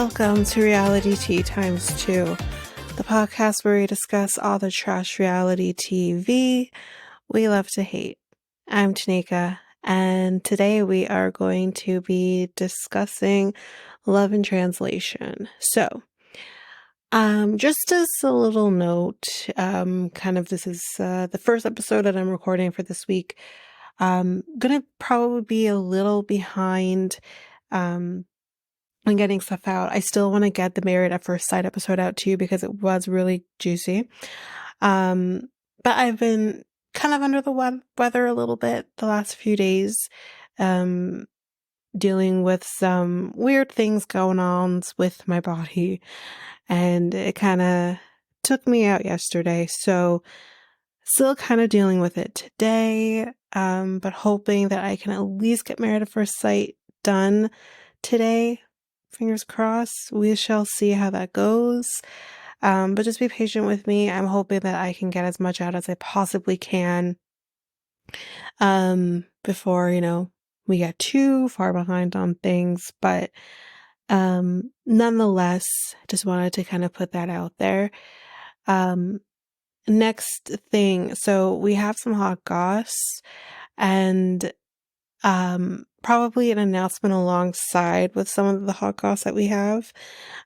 Welcome to Reality Tea Times 2, the podcast where we discuss all the trash reality TV we love to hate. I'm Tanika, and today we are going to be discussing Love in Translation. So, just as a little note, this is the first episode that I'm recording for this week. Gonna probably be a little behind, and getting stuff out. I still want to get the Married at First Sight episode out to you because it was really juicy. But I've been kind of under the weather a little bit the last few days, dealing with some weird things going on with my body, and it kind of took me out yesterday. So still kind of dealing with it today, but hoping that I can at least get Married at First Sight done today. Fingers crossed. We shall see how that goes. But just be patient with me. I'm hoping that I can get as much out as I possibly can before, we get too far behind on things. But nonetheless, just wanted to kind of put that out there. Next thing, so we have some hot goss and probably an announcement alongside with some of the hot goss that we have.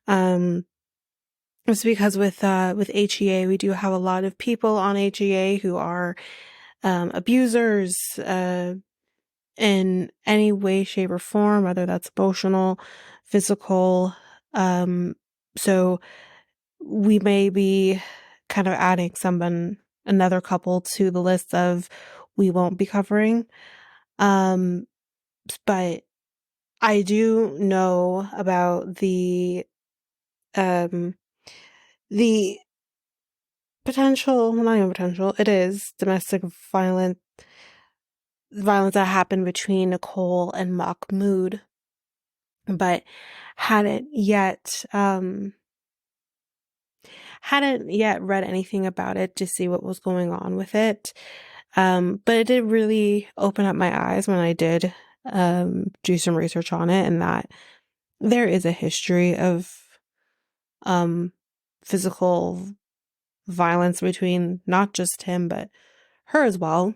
It's because with HEA, we do have a lot of people on HEA who are abusers in any way, shape, or form, whether that's emotional, physical. So we may be kind of adding another couple to the list of we won't be covering. But I do know about the potential, well, not even potential, it is domestic violence that happened between Nicole and Mahmoud, but hadn't yet read anything about it to see what was going on with it. But it did really open up my eyes when I did do some research on it, and that there is a history of physical violence between not just him but her as well.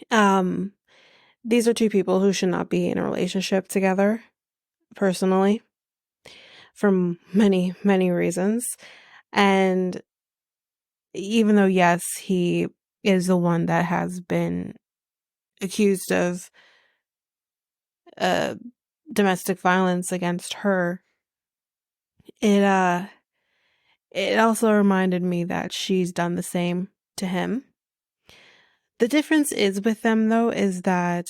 These are two people who should not be in a relationship together, personally, for many, many reasons. And even though, yes, he is the one that has been accused of domestic violence against her, it also reminded me that she's done the same to him. The difference is with them, though, is that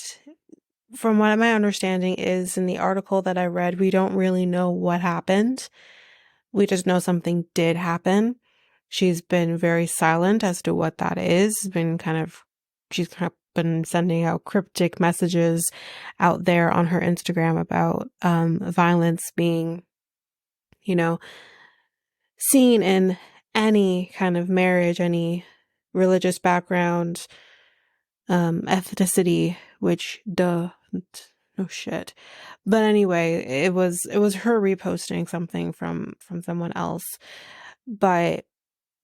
from what my understanding is in the article that I read, we don't really know what happened. We just know something did happen. She's been very silent as to what that is. She's kind of been sending out cryptic messages out there on her Instagram about violence being, seen in any kind of marriage, any religious background, ethnicity, which no shit. But anyway, it was her reposting something from someone else. But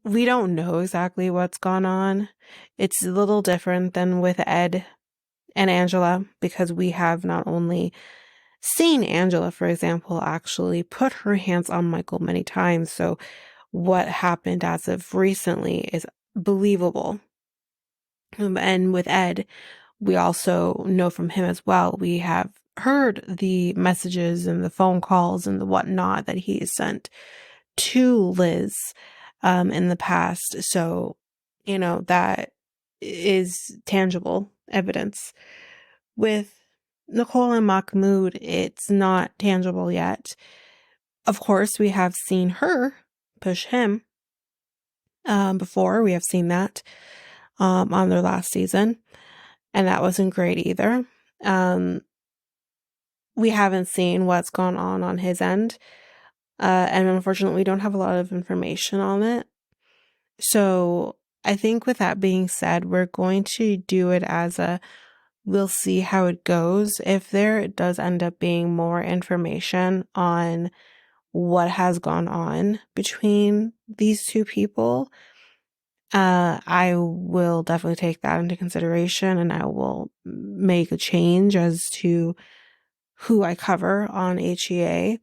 we don't know exactly what's gone on. It's a little different than with Ed and Angela, because we have not only seen Angela, for example, actually put her hands on Michael many times. So what happened as of recently is believable. And with Ed, we also know from him as well. We have heard the messages and the phone calls and the whatnot that he has sent to Liz in the past. So, that is tangible evidence. With Nicole and Mahmoud, it's not tangible yet. Of course, we have seen her push him before. We have seen that on their last season, and that wasn't great either. We haven't seen what's gone on his end, and unfortunately, we don't have a lot of information on it. So I think with that being said, we're going to do it as we'll see how it goes. If there does end up being more information on what has gone on between these two people, I will definitely take that into consideration, and I will make a change as to who I cover on HEA.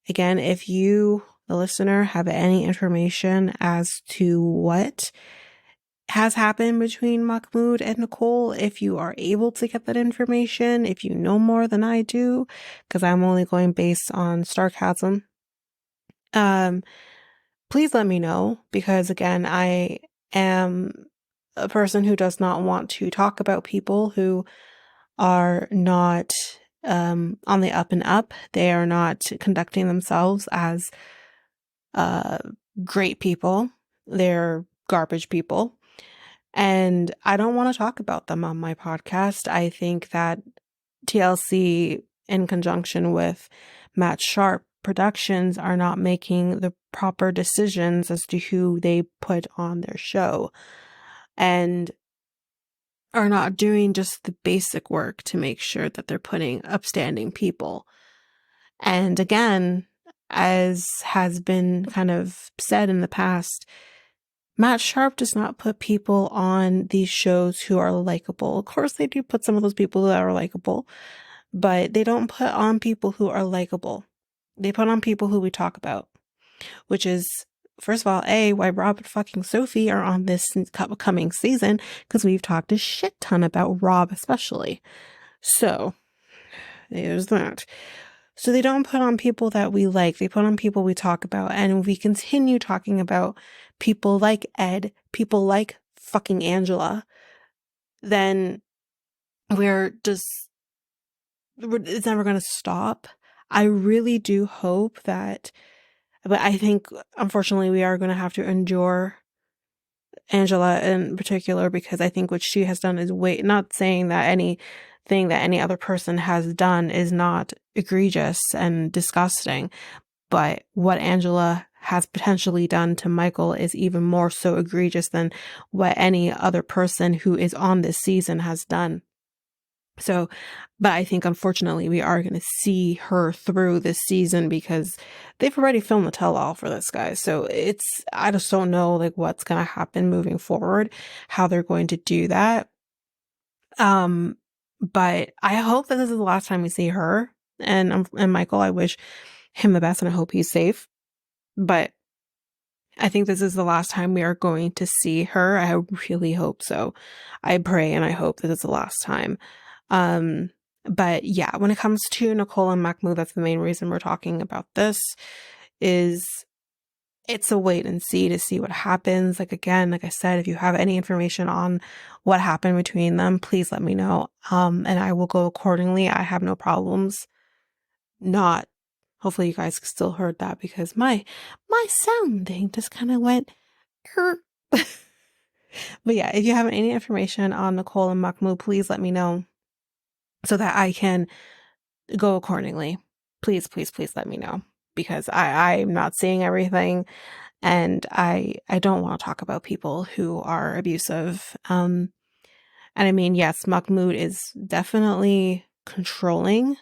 Again, if you, the listener, have any information as to what has happened between Mahmoud and Nicole, if you are able to get that information, if you know more than I do, because I'm only going based on sarcasm, please let me know, because again, I am a person who does not want to talk about people who are not on the up and up. They are not conducting themselves as uh, great people. They're garbage people. And I don't want to talk about them on my podcast. I think that TLC, in conjunction with Matt Sharp Productions, are not making the proper decisions as to who they put on their show, and are not doing just the basic work to make sure that they're putting upstanding people. And again, as has been kind of said in the past, Matt Sharp does not put people on these shows who are likable. Of course, they do put some of those people that are likable, but they don't put on people who are likable. They put on people who we talk about, which is, first of all, why Rob and fucking Sophie are on this upcoming season, because we've talked a shit ton about Rob especially. So, there's that. So they don't put on people that we like. They put on people we talk about. And we continue talking about people like Ed, people like fucking Angela, then it's never going to stop. I really do hope that, but I think unfortunately we are going to have to endure Angela in particular, because I think what she has done is not saying that anything that any other person has done is not egregious and disgusting, but what Angela has potentially done to Michael is even more so egregious than what any other person who is on this season has done. So, but I think unfortunately we are going to see her through this season, because they've already filmed the tell-all for this, guy. So I just don't know like what's going to happen moving forward, how they're going to do that. But I hope that this is the last time we see her and Michael. I wish him the best and I hope he's safe. But I think this is the last time we are going to see her. I really hope so. I pray and I hope that it's the last time. But yeah, when it comes to Nicole and Mahmoud, that's the main reason we're talking about this, is it's a wait and see to see what happens. Like, again, like I said, if you have any information on what happened between them, please let me know. And I will go accordingly. I have no problems. Hopefully you guys still heard that, because my sound thing just kind of went. But yeah, if you have any information on Nicole and Mahmoud, please let me know so that I can go accordingly. Please, please, please let me know, because I'm not seeing everything, and I don't want to talk about people who are abusive. And I mean, yes, Mahmoud is definitely controlling.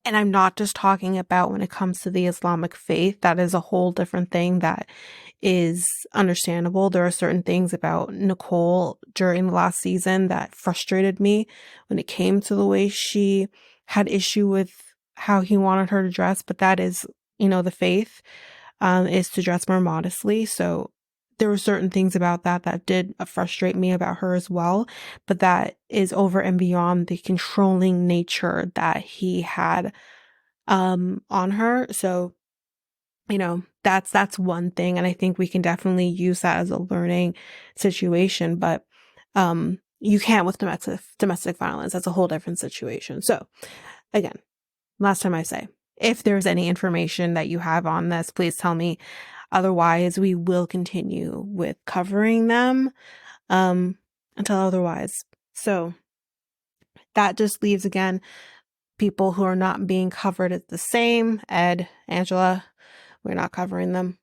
And I'm not just talking about when it comes to the Islamic faith. That is a whole different thing that is understandable. There are certain things about Nicole during the last season that frustrated me when it came to the way she had issue with how he wanted her to dress. But that is, the faith is to dress more modestly. So there were certain things about that did frustrate me about her as well, but that is over and beyond the controlling nature that he had on her. So, that's one thing, and I think we can definitely use that as a learning situation, but you can't with domestic violence. That's a whole different situation. So, again, last time I say, if there's any information that you have on this, please tell me. Otherwise, we will continue with covering them until otherwise. So that just leaves, again, people who are not being covered as the same. Ed, Angela, we're not covering them.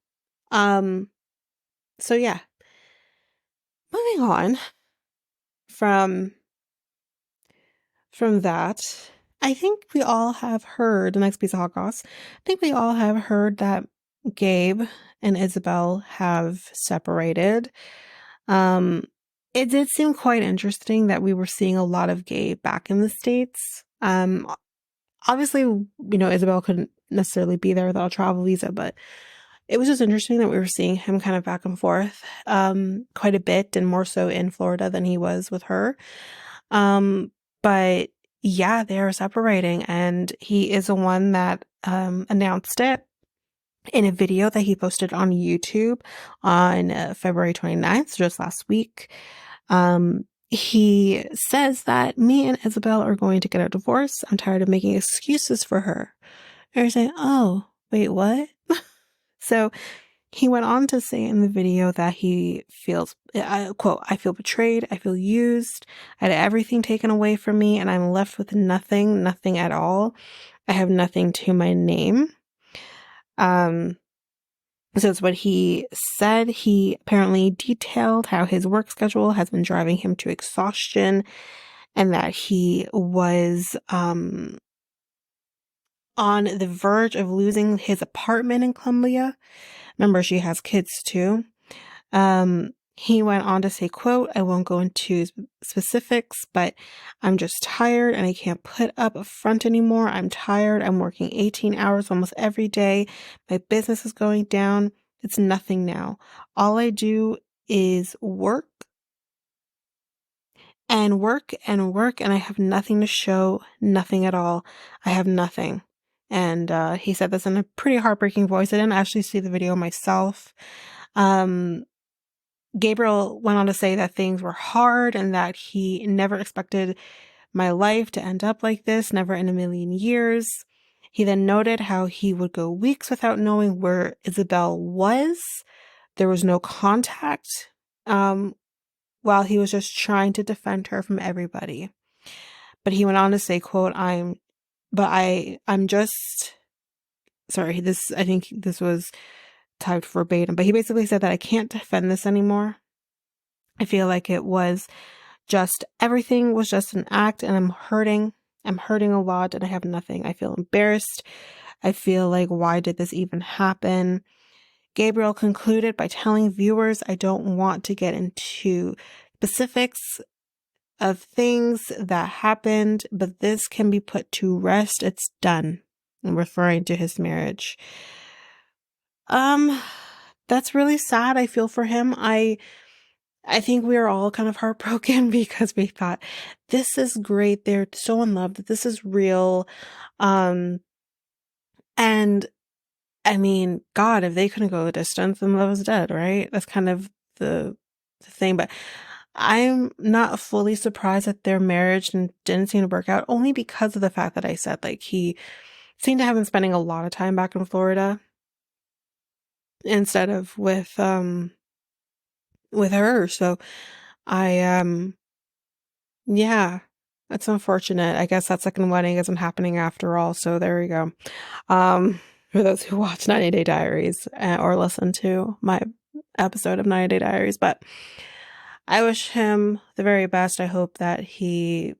So yeah. Moving on from that. I think we all have heard, the next piece of hot goss, I think we all have heard that Gabe and Isabel have separated. Um, it did seem quite interesting that we were seeing a lot of Gabe back in the States. Obviously, Isabel couldn't necessarily be there without a travel visa, but it was just interesting that we were seeing him kind of back and forth, quite a bit, and more so in Florida than he was with her. But yeah, they are separating, and he is the one that announced it in a video that he posted on YouTube on February 29th, just last week. He says that me and Isabel are going to get a divorce. I'm tired of making excuses for her. And you're saying, oh, wait, what? So he went on to say in the video that he feels, quote, I feel betrayed. I feel used. I had everything taken away from me and I'm left with nothing at all. I have nothing to my name. So it's what he said. He apparently detailed how his work schedule has been driving him to exhaustion and that he was on the verge of losing his apartment in Columbia. Remember, she has kids too. He went on to say, quote, I won't go into specifics, but I'm just tired and I can't put up a front anymore. I'm tired. I'm working 18 hours almost every day. My business is going down. It's nothing now. All I do is work and work and work, and I have nothing to show, nothing at all. I have nothing. And he said this in a pretty heartbreaking voice. I didn't actually see the video myself. Gabriel went on to say that things were hard and that he never expected my life to end up like this, never in a million years. He then noted how he would go weeks without knowing where Isabel was. There was no contact, while he was just trying to defend her from everybody. But he went on to say, quote, I'm just, sorry, I think this was typed verbatim, but he basically said that I can't defend this anymore. I feel like it was just, everything was just an act and I'm hurting a lot and I have nothing. I feel embarrassed. I feel like, why did this even happen? Gabriel concluded by telling viewers, I don't want to get into specifics of things that happened, but this can be put to rest. It's done. I'm referring to his marriage. That's really sad. I feel for him. I think we are all kind of heartbroken because we thought, this is great. They're so in love, that this is real. And I mean, God, if they couldn't go the distance, then love is dead, right? That's kind of the thing. But I'm not fully surprised that their marriage didn't seem to work out, only because of the fact that I said, like, he seemed to have been spending a lot of time back in Florida instead of with her. So yeah, that's unfortunate. I guess that second wedding isn't happening after all. So there we go. For those who watch 90 Day Diaries or listen to my episode of 90 Day Diaries, but I wish him the very best. I hope that he,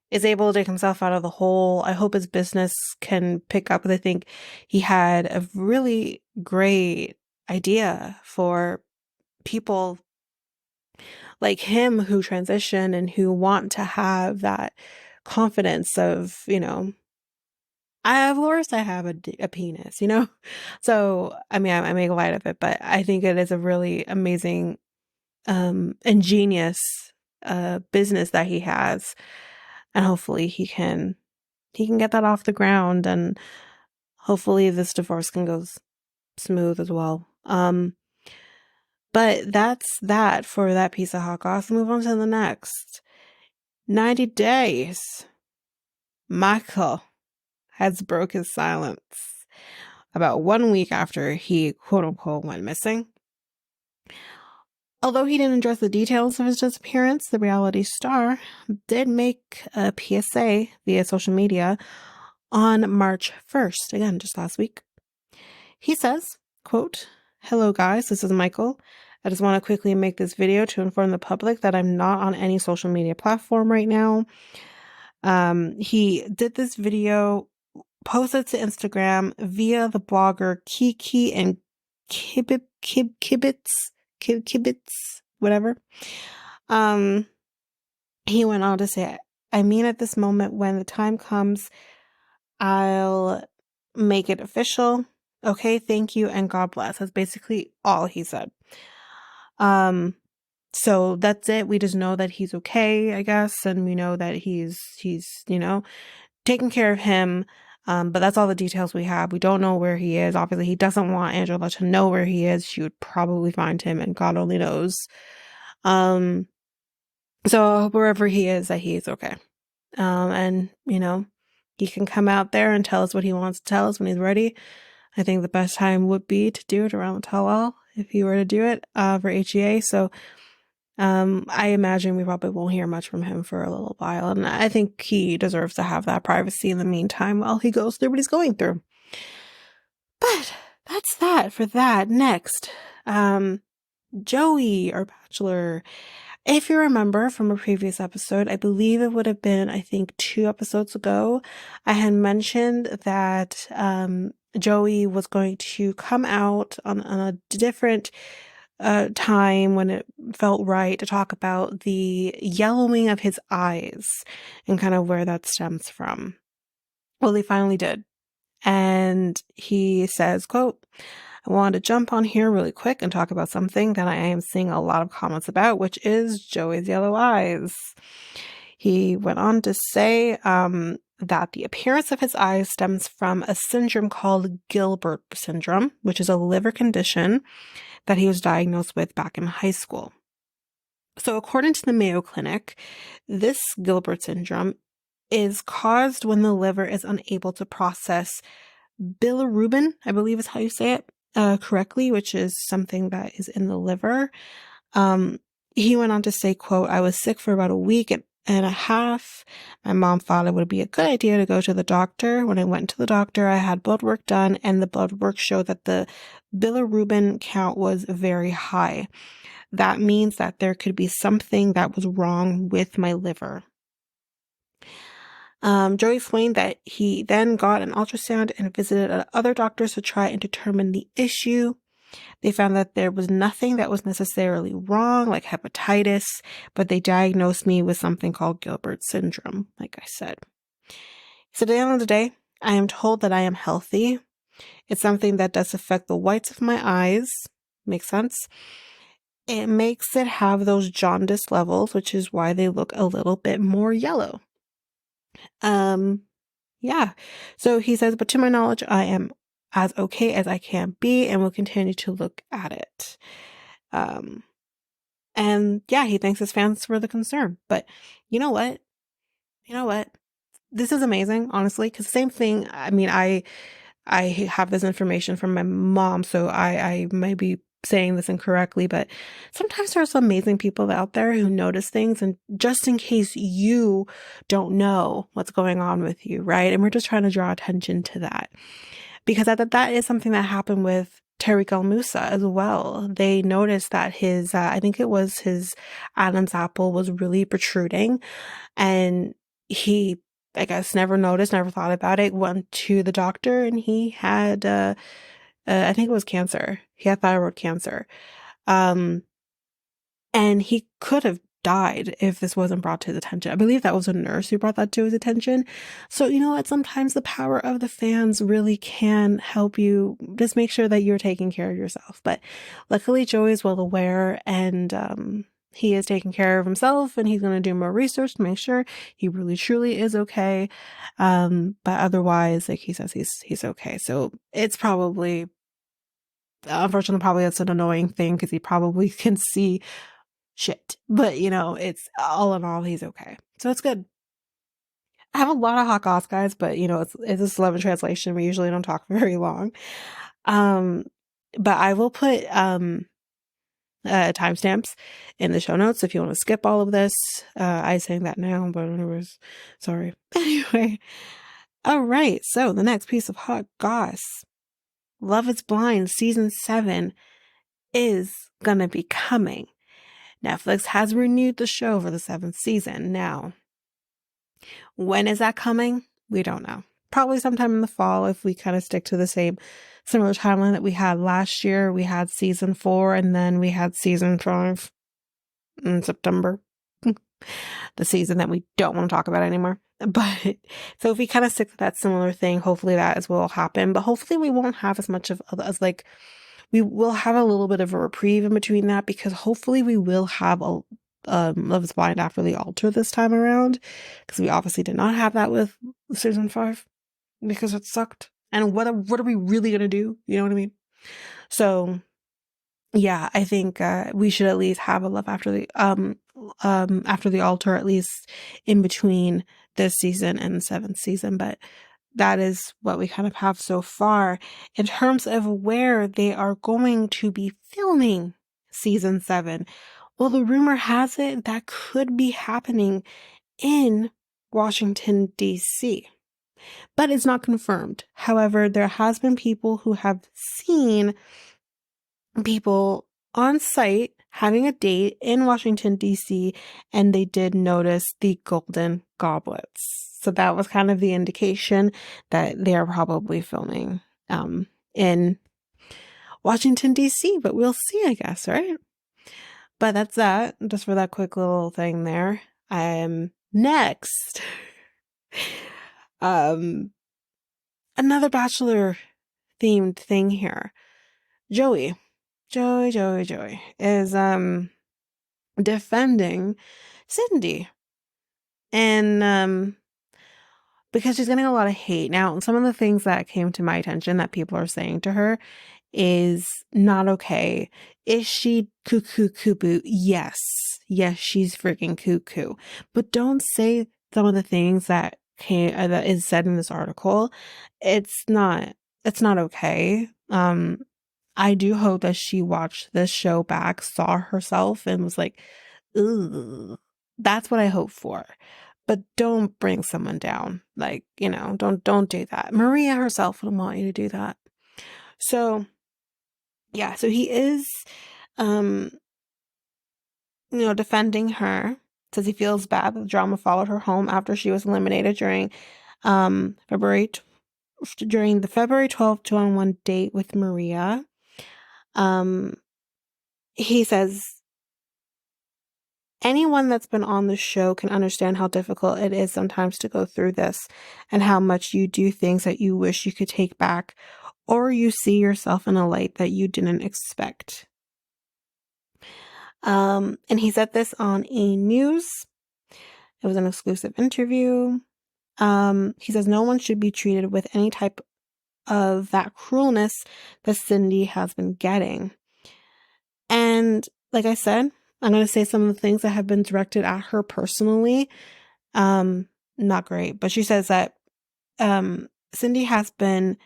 is able to take himself out of the hole. I hope his business can pick up. I think he had a really great idea for people like him who transition and who want to have that confidence of, of course I have a penis, So, I mean, I make light of it, but I think it is a really amazing, ingenious, business that he has. And hopefully he can get that off the ground, and hopefully this divorce can go smooth as well. But that's that for that piece of hot goss. Move on to the next. 90 days. Michael has broke his silence about 1 week after he quote unquote went missing. Although he didn't address the details of his disappearance, the reality star did make a PSA via social media on March 1st, again, just last week. He says, quote, hello guys, this is Michael. I just want to quickly make this video to inform the public that I'm not on any social media platform right now. He did this video, posted to Instagram via the blogger Kiki and Kibitz, whatever. He went on to say, I mean, at this moment, when the time comes, I'll make it official. Okay, thank you, and God bless. That's basically all he said. So that's it. We just know that he's okay, I guess, and we know that he's taking care of him. But that's all the details we have. We don't know where he is. Obviously, he doesn't want Angela to know where he is. She would probably find him, and God only knows. So wherever he is, that he is okay. And he can come out there and tell us what he wants to tell us when he's ready. I think the best time would be to do it around the tell-all if he were to do it for HEA. So I imagine we probably won't hear much from him for a little while. And I think he deserves to have that privacy in the meantime while he goes through what he's going through. But that's that for that. Next, Joey, our bachelor. If you remember from a previous episode, I believe it would have been, I think, 2 episodes ago, I had mentioned that Joey was going to come out on a different time when it felt right to talk about the yellowing of his eyes and kind of where that stems from. Well, he finally did. And he says, quote, I wanted to jump on here really quick and talk about something that I am seeing a lot of comments about, which is Joey's yellow eyes. He went on to say that the appearance of his eyes stems from a syndrome called Gilbert syndrome, which is a liver condition that he was diagnosed with back in high school. So according to the Mayo Clinic, this Gilbert syndrome is caused when the liver is unable to process bilirubin, I believe is how you say it, correctly, which is something that is in the liver. He went on to say, quote, I was sick for about a week and a half. My mom thought it would be a good idea to go to the doctor. When I went to the doctor, I had blood work done, and the blood work showed that the bilirubin count was very high. That means that there could be something that was wrong with my liver. Joey explained that he then got an ultrasound and visited other doctors to try and determine the issue. They found that there was nothing that was necessarily wrong, like hepatitis, but they diagnosed me with something called Gilbert syndrome, like I said. So at the end of the day, I am told that I am healthy. It's something that does affect the whites of my eyes. Makes sense. It makes it have those jaundice levels, which is why they look a little bit more yellow. Yeah. So he says, but to my knowledge, I am as okay as I can be and will continue to look at it. And yeah, he thanks his fans for the concern. But you know what? This is amazing, honestly, because the same thing, I mean, I have this information from my mom, so I might be saying this incorrectly, but sometimes there are some amazing people out there who notice things, and just in case you don't know what's going on with you, right? And we're just trying to draw attention to that, because that is something that happened with Tariq El Moussa as well. They noticed that his, I think it was his Adam's apple was really protruding, and he, I guess, never noticed, never thought about it, went to the doctor, and he had, I think it was cancer. He had thyroid cancer. And he could have died if this wasn't brought to his attention. I believe that was a nurse who brought that to his attention. So, you know what? Sometimes the power of the fans really can help you just make sure that you're taking care of yourself. But luckily, Joey is well aware, and he is taking care of himself, and he's going to do more research to make sure he really truly is okay. But otherwise, like he says, he's okay. So it's probably, unfortunately, probably that's an annoying thing because he probably can see shit. But, it's all in all, he's okay. So it's good. I have a lot of hot goss, guys, but, it's a Slovene translation. We usually don't talk very long. But I will put timestamps in the show notes if you want to skip all of this. I saying that now, but anyways, sorry. Anyway, all right. So the next piece of hot goss, Love is Blind season 7 is gonna be coming. Netflix has renewed the show for the 7th season. Now, When is that coming? We don't know. Probably sometime in the fall if we kind of stick to the similar timeline that we had last year. We had season 4 and then we had season 5 in September. The season that we don't want to talk about anymore. But so if we kind of stick to that similar thing, hopefully that is what will happen. But hopefully we won't have as much of as like we will have a little bit of a reprieve in between that, because hopefully we will have a Love is Blind after the altar this time around, because we obviously did not have that with season 5 because it sucked. And what are we really gonna do? You know what I mean? So yeah, I think we should at least have a Love after the altar, at least in between this season and the 7th season. But that is what we kind of have so far in terms of where they are going to be filming season 7. Well, the rumor has it that could be happening in Washington, D.C., but it's not confirmed. However, there has been people who have seen people on site having a date in Washington, D.C., and they did notice the golden goblets. So that was kind of the indication that they are probably filming in Washington, D.C., but we'll see, I guess, right? But that's that, just for that quick little thing there. Next. Another Bachelor themed thing here. Joey is defending Cindy, and because she's getting a lot of hate. Now, some of the things that came to my attention that people are saying to her is not okay. Is she cuckoo? Yes, she's freaking cuckoo. But don't say some of the things that is said in this article. It's not okay. I do hope that she watched this show back, saw herself, and was like, ugh. That's what I hope for. But don't bring someone down. Like, don't do that. Maria herself wouldn't want you to do that. So, yeah, so he is, defending her. Says he feels bad that the drama followed her home after she was eliminated during the February 12th 2-on-1 date with Maria. He says, anyone that's been on the show can understand how difficult it is sometimes to go through this, and how much you do things that you wish you could take back, or you see yourself in a light that you didn't expect. And he said this on A News. It was an exclusive interview. He says no one should be treated with any type of that cruelness that Cindy has been getting. And like I said, I'm going to say some of the things that have been directed at her personally. Not great. But she says that Cindy has been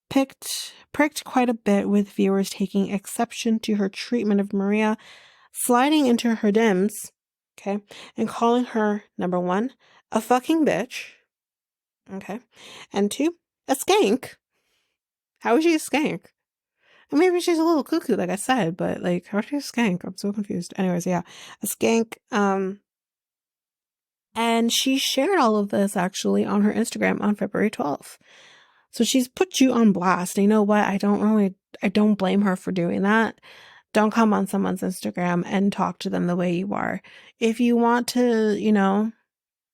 pricked quite a bit, with viewers taking exception to her treatment of Maria, sliding into her DMs, okay, and calling her, number 1, a fucking bitch, okay, and 2, a skank. How is she a skank? And maybe she's a little cuckoo, like I said, but like, how is she a skank? I'm so confused. Anyways, yeah, a skank. And she shared all of this actually on her Instagram on February 12th. So she's put you on blast. And you know what? I don't blame her for doing that. Don't come on someone's Instagram and talk to them the way you are. If you want to,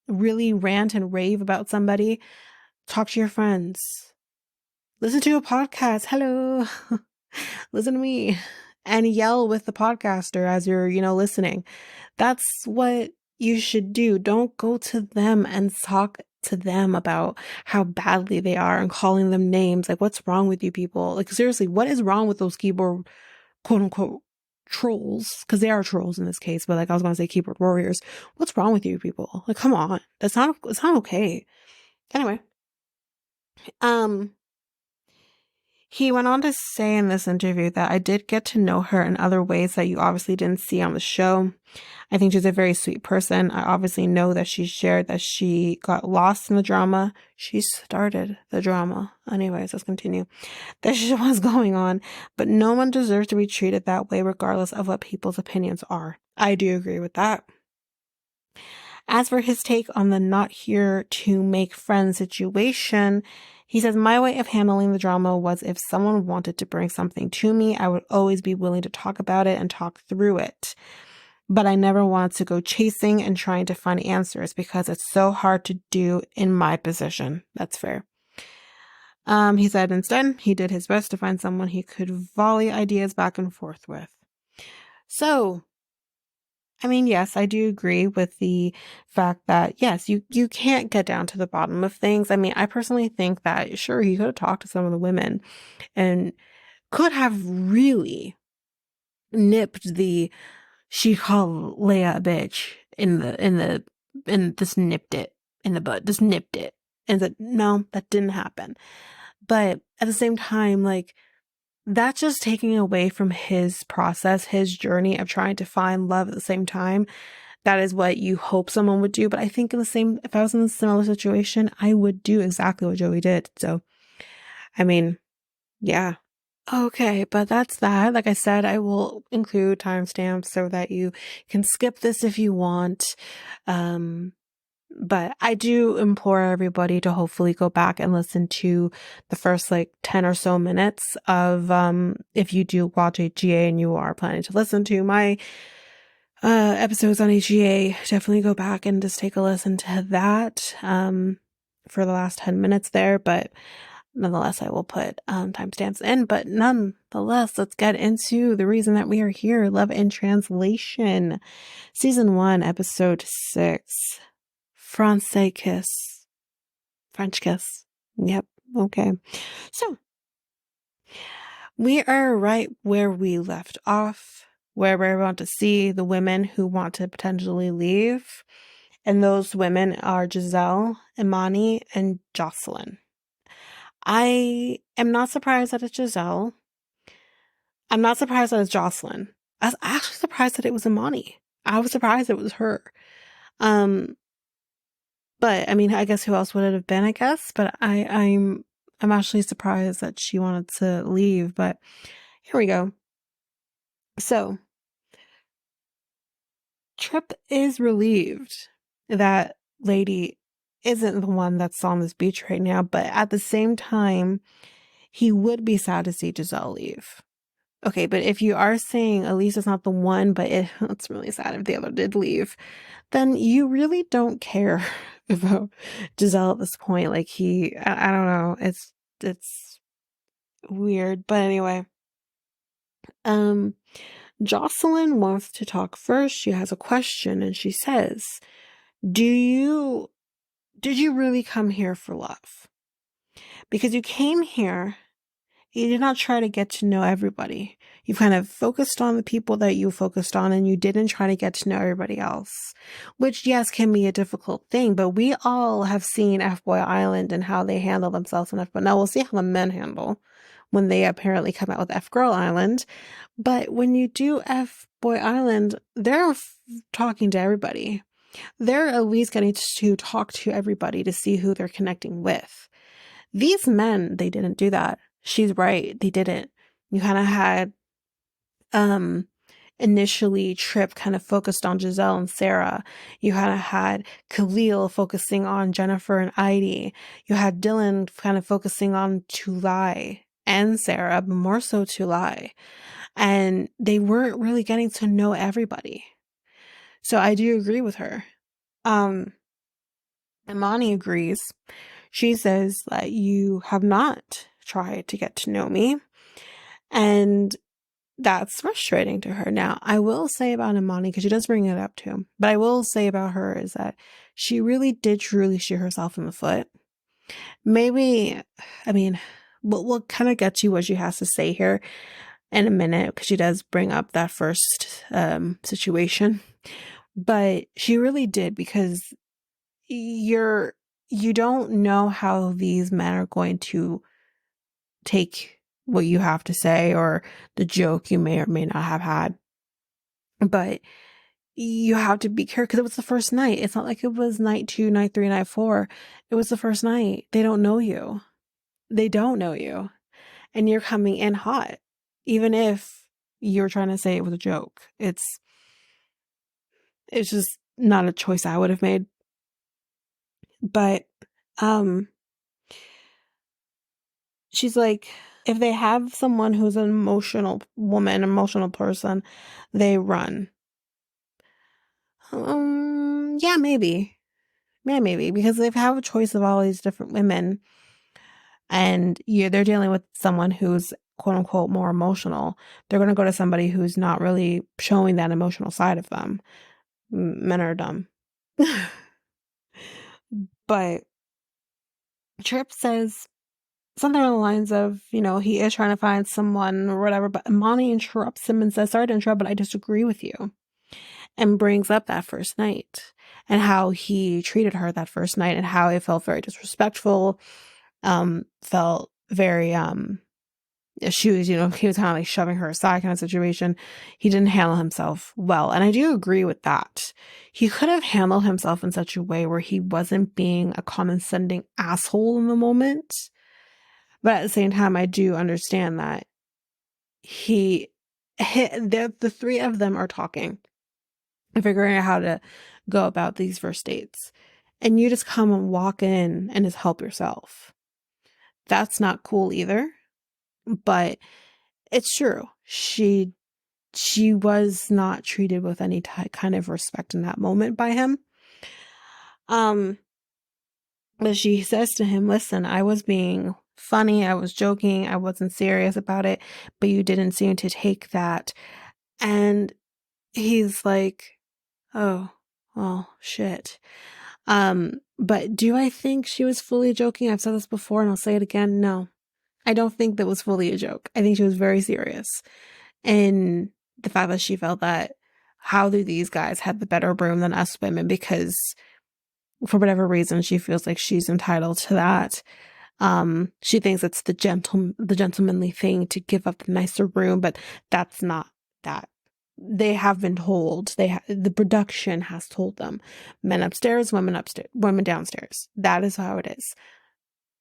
really rant and rave about somebody, talk to your friends. Listen to a podcast. Hello. Listen to me. And yell with the podcaster as you're, listening. That's what you should do. Don't go to them and talk to them about how badly they are and calling them names. Like, what's wrong with you people? Like, seriously, what is wrong with those keyboard, quote unquote, trolls? Because they are trolls in this case, but like I was going to say keyboard warriors. What's wrong with you people? Like, come on. It's not okay. Anyway, he went on to say in this interview that I did get to know her in other ways that you obviously didn't see on the show. I think she's a very sweet person. I obviously know that she shared that she got lost in the drama. She started the drama. Anyways, let's continue. That shit was going on, but no one deserves to be treated that way regardless of what people's opinions are. I do agree with that. As for his take on the not here to make friends situation, he says, my way of handling the drama was if someone wanted to bring something to me, I would always be willing to talk about it and talk through it. But I never wanted to go chasing and trying to find answers because it's so hard to do in my position. That's fair. He said instead, he did his best to find someone he could volley ideas back and forth with. So, I mean, yes, I do agree with the fact that, yes, you can't get down to the bottom of things. I mean, I personally think that, sure, he could have talked to some of the women and could have really nipped the she called Leia a bitch and just nipped it in the bud, just nipped it. And said, no, that didn't happen. But at the same time, like, that's just taking away from his process, his journey of trying to find love at the same time. That is what you hope someone would do. But I think if I was in a similar situation, I would do exactly what Joey did. So, I mean, yeah. Okay, but that's that. Like I said, I will include timestamps so that you can skip this if you want. But I do implore everybody to hopefully go back and listen to the first like 10 or so minutes of, if you do watch HGA and you are planning to listen to my, episodes on HGA, definitely go back and just take a listen to that, for the last 10 minutes there. But nonetheless, I will put, timestamps in, but nonetheless, let's get into the reason that we are here. Love in Translation, season 1, episode 6. Francais kiss. French kiss. Yep. Okay. So, we are right where we left off, where we want to see the women who want to potentially leave. And those women are Giselle, Imani, and Jocelyn. I am not surprised that it's Giselle. I'm not surprised that it's Jocelyn. I was actually surprised that it was Imani. I was surprised it was her. But I mean, I guess who else would it have been, I guess? But I'm actually surprised that she wanted to leave, but here we go. So, Tripp is relieved that Lady isn't the one that's on this beach right now, but at the same time, he would be sad to see Giselle leave. Okay, but if you are saying Elisa's not the one, but it's really sad if the other did leave, then you really don't care about Giselle at this point. Like I don't know. It's weird. But anyway, Jocelyn wants to talk first. She has a question and she says, did you really come here for love? Because you came here, you did not try to get to know everybody. You kind of focused on the people that you focused on and you didn't try to get to know everybody else. Which, yes, can be a difficult thing, but we all have seen F-Boy Island and how they handle themselves in F-Boy. Now, we'll see how the men handle when they apparently come out with F-Girl Island. But when you do F-Boy Island, they're talking to everybody. They're at least getting to talk to everybody to see who they're connecting with. These men, they didn't do that. She's right. They didn't. You kind of had, initially Tripp kind of focused on Giselle and Sarah. You kind of had Khalil focusing on Jennifer and Heidi. You had Dylan kind of focusing on Tulay and Sarah, but more so Tulay. And they weren't really getting to know everybody. So I do agree with her. Imani agrees. She says that you have not tried to get to know me. And that's frustrating to her. Now, I will say about Imani, because she does bring it up too, but I will say about her is that she really did truly shoot herself in the foot. Maybe, I mean, we'll kind of get to what she has to say here in a minute, because she does bring up that first situation. But she really did, because you don't know how these men are going to take what you have to say or the joke you may or may not have had. But you have to be careful, because it was the first night. It's not like it was night 2, night 3, night 4. It was the first night. They don't know you. They don't know you. And you're coming in hot. Even if you're trying to say it was a joke. It's just, not a choice I would have made. But she's like, if they have someone who's an emotional woman, emotional person, they run. Yeah, maybe. Yeah, maybe. Because they have a choice of all these different women, and they're dealing with someone who's quote unquote more emotional. They're going to go to somebody who's not really showing that emotional side of them. Men are dumb. But Tripp says something along the lines of, he is trying to find someone or whatever, but Imani interrupts him and says, sorry to interrupt, but I disagree with you. And brings up that first night and how he treated her that first night and how it felt very disrespectful, felt very, he was kind of like shoving her aside kind of situation. He didn't handle himself well. And I do agree with that. He could have handled himself in such a way where he wasn't being a condescending asshole in the moment. But at the same time, I do understand that the three of them are talking and figuring out how to go about these first dates. And you just come and walk in and just help yourself. That's not cool either. But it's true. She was not treated with any kind of respect in that moment by him. But she says to him, listen, I was being funny. I was joking. I wasn't serious about it, but you didn't seem to take that. And he's like, oh, well, shit. But do I think she was fully joking? I've said this before and I'll say it again. No, I don't think that was fully a joke. I think she was very serious. And the fact that she felt that, how do these guys have the better room than us women? Because for whatever reason, she feels like she's entitled to that. She thinks it's the gentlemanly thing to give up the nicer room, but that's not that. They have been told, the production has told them, men upstairs, women downstairs. That is how it is.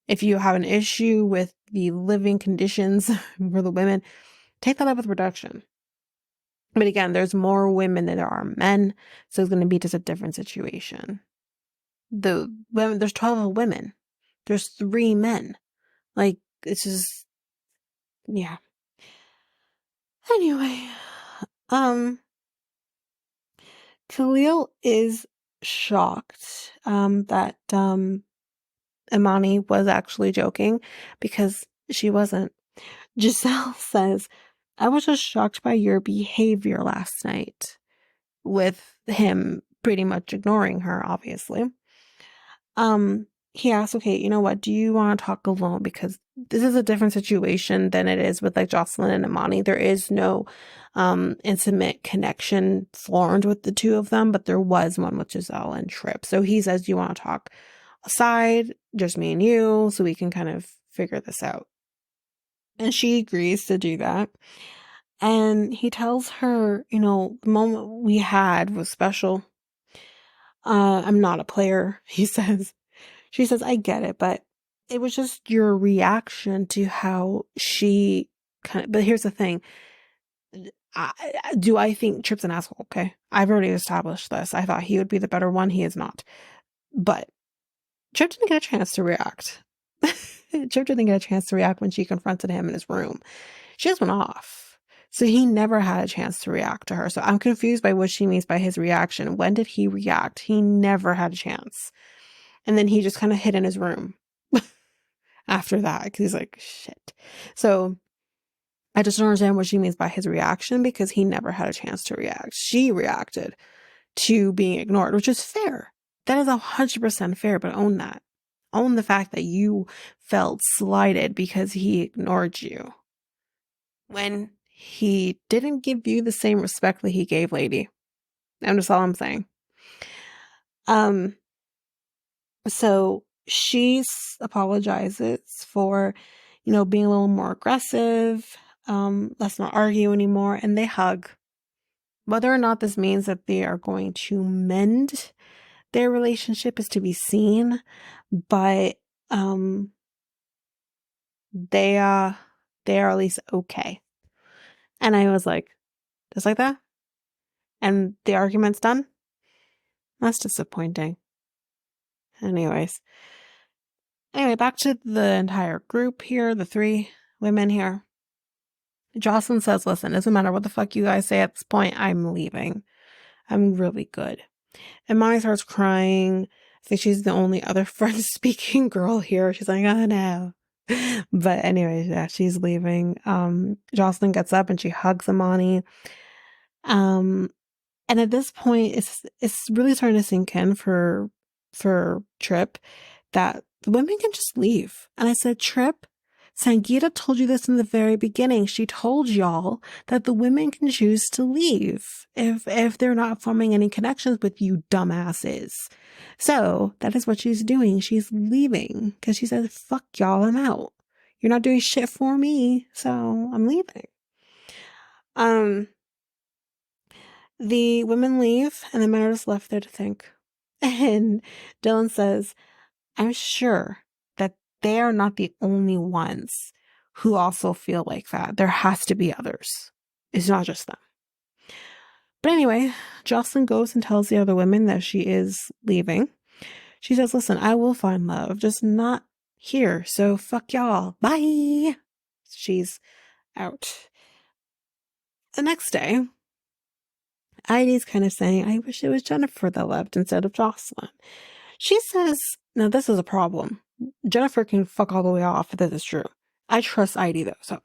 If you have an issue with the living conditions for the women, take that up with production. But again, there's more women than there are men, so it's going to be just a different situation. The women, there's 12 women. There's 3 men. Like, it's just, yeah. Anyway, Khalil is shocked, that, Imani was actually joking because she wasn't. Giselle says, I was just shocked by your behavior last night, with him pretty much ignoring her, obviously. He asked, okay, you know what? Do you want to talk alone? Because this is a different situation than it is with like Jocelyn and Imani. There is no intimate connection formed with the two of them, but there was one with Giselle and Tripp. So he says, do you want to talk aside, just me and you, so we can kind of figure this out? And she agrees to do that. And he tells her, the moment we had was special. I'm not a player, he says. She says, I get it, but it was just your reaction to how she but here's the thing. Do I think Tripp's an asshole? Okay. I've already established this. I thought he would be the better one. He is not. But Tripp didn't get a chance to react. Tripp didn't get a chance to react when she confronted him in his room. She just went off. So he never had a chance to react to her. So I'm confused by what she means by his reaction. When did he react? He never had a chance. And then he just kind of hid in his room after that, because he's like, shit. So I just don't understand what she means by his reaction, because he never had a chance to react. She reacted to being ignored, which is fair. That is 100% fair, but own that. Own the fact that you felt slighted because he ignored you, when he didn't give you the same respect that he gave Lady. That's all I'm saying. So she apologizes for, being a little more aggressive. Let's not argue anymore. And they hug. Whether or not this means that they are going to mend their relationship is to be seen. But they are at least okay. And I was like, just like that? And the argument's done? That's disappointing. Anyway, back to the entire group here, the 3 women here. Jocelyn says, listen, it doesn't matter what the fuck you guys say at this point, I'm leaving. I'm really good. And Monty starts crying. I think she's the only other French-speaking girl here. She's like, oh no. But anyway, yeah, she's leaving. Jocelyn gets up and she hugs Amani. And at this point, it's really starting to sink in for Tripp that the women can just leave. And I said, Tripp, Sangita told you this in the very beginning. She told y'all that the women can choose to leave if they're not forming any connections with you dumbasses. So that is what she's doing. She's leaving because she says, fuck y'all, I'm out. You're not doing shit for me, so I'm leaving. The women leave and the men are just left there to think. And Dylan says, I'm sure that they are not the only ones who also feel like that. There has to be others. It's not just them. But anyway, Jocelyn goes and tells the other women that she is leaving. She says, listen, I will find love, just not here. So fuck y'all. Bye. She's out. The next day, Heidi's kind of saying, I wish it was Jennifer that left instead of Jocelyn. She says, now this is a problem. Jennifer can fuck all the way off if this is true. I trust Heidi though. So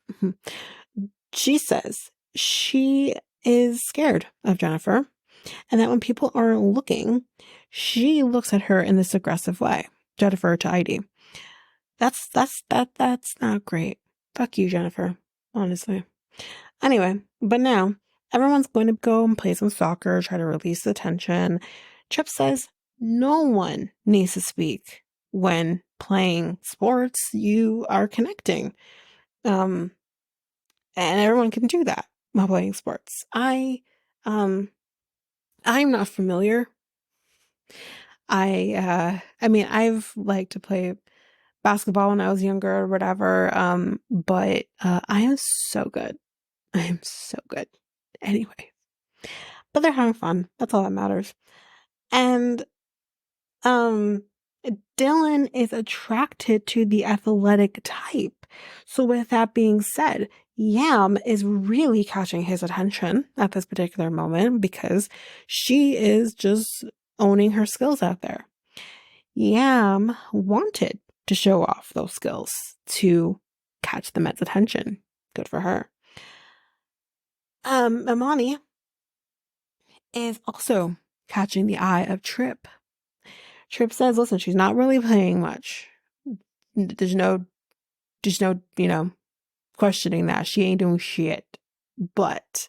she says she is scared of Jennifer and that when people aren't looking, she looks at her in this aggressive way. Jennifer to Heidi. That's not great. Fuck you, Jennifer. Honestly. Anyway, but now everyone's going to go and play some soccer, try to release the tension. Tripp says no one needs to speak when playing sports. You are connecting. And everyone can do that while playing sports. I'm not familiar. I mean, I've liked to play basketball when I was younger or whatever. But I am so good. I am so good. Anyway. But they're having fun. That's all that matters. And Dylan is attracted to the athletic type. So with that being said, Yam is really catching his attention at this particular moment because she is just owning her skills out there. Yam wanted to show off those skills to catch the men's attention. Good for her. Imani is also catching the eye of Tripp. Tripp says, listen, she's not really playing much. There's no, questioning that. She ain't doing shit. But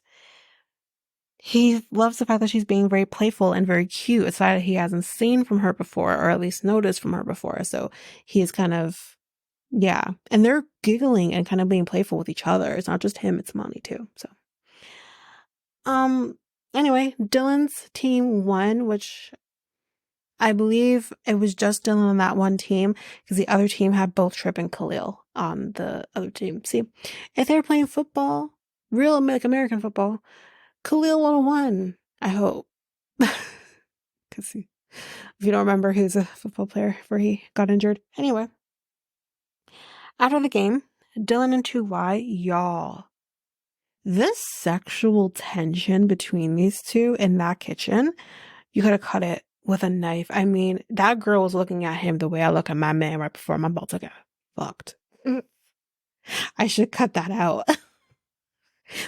he loves the fact that she's being very playful and very cute. It's that he hasn't seen from her before, or at least noticed from her before. So he's kind of, yeah. And they're giggling and kind of being playful with each other. It's not just him, it's Monty too. So, anyway, Dylan's team won, which I believe it was just Dylan on that one team because the other team had both Tripp and Khalil on the other team. See, if they were playing football, real American football, Khalil would have won, I hope. Because if you don't remember, he was a football player before he got injured. Anyway, after the game, Dylan and 2Y, y'all, this sexual tension between these two in that kitchen, you could have cut it with a knife. I mean, that girl was looking at him the way I look at my man right before I'm about to get fucked. I should cut that out.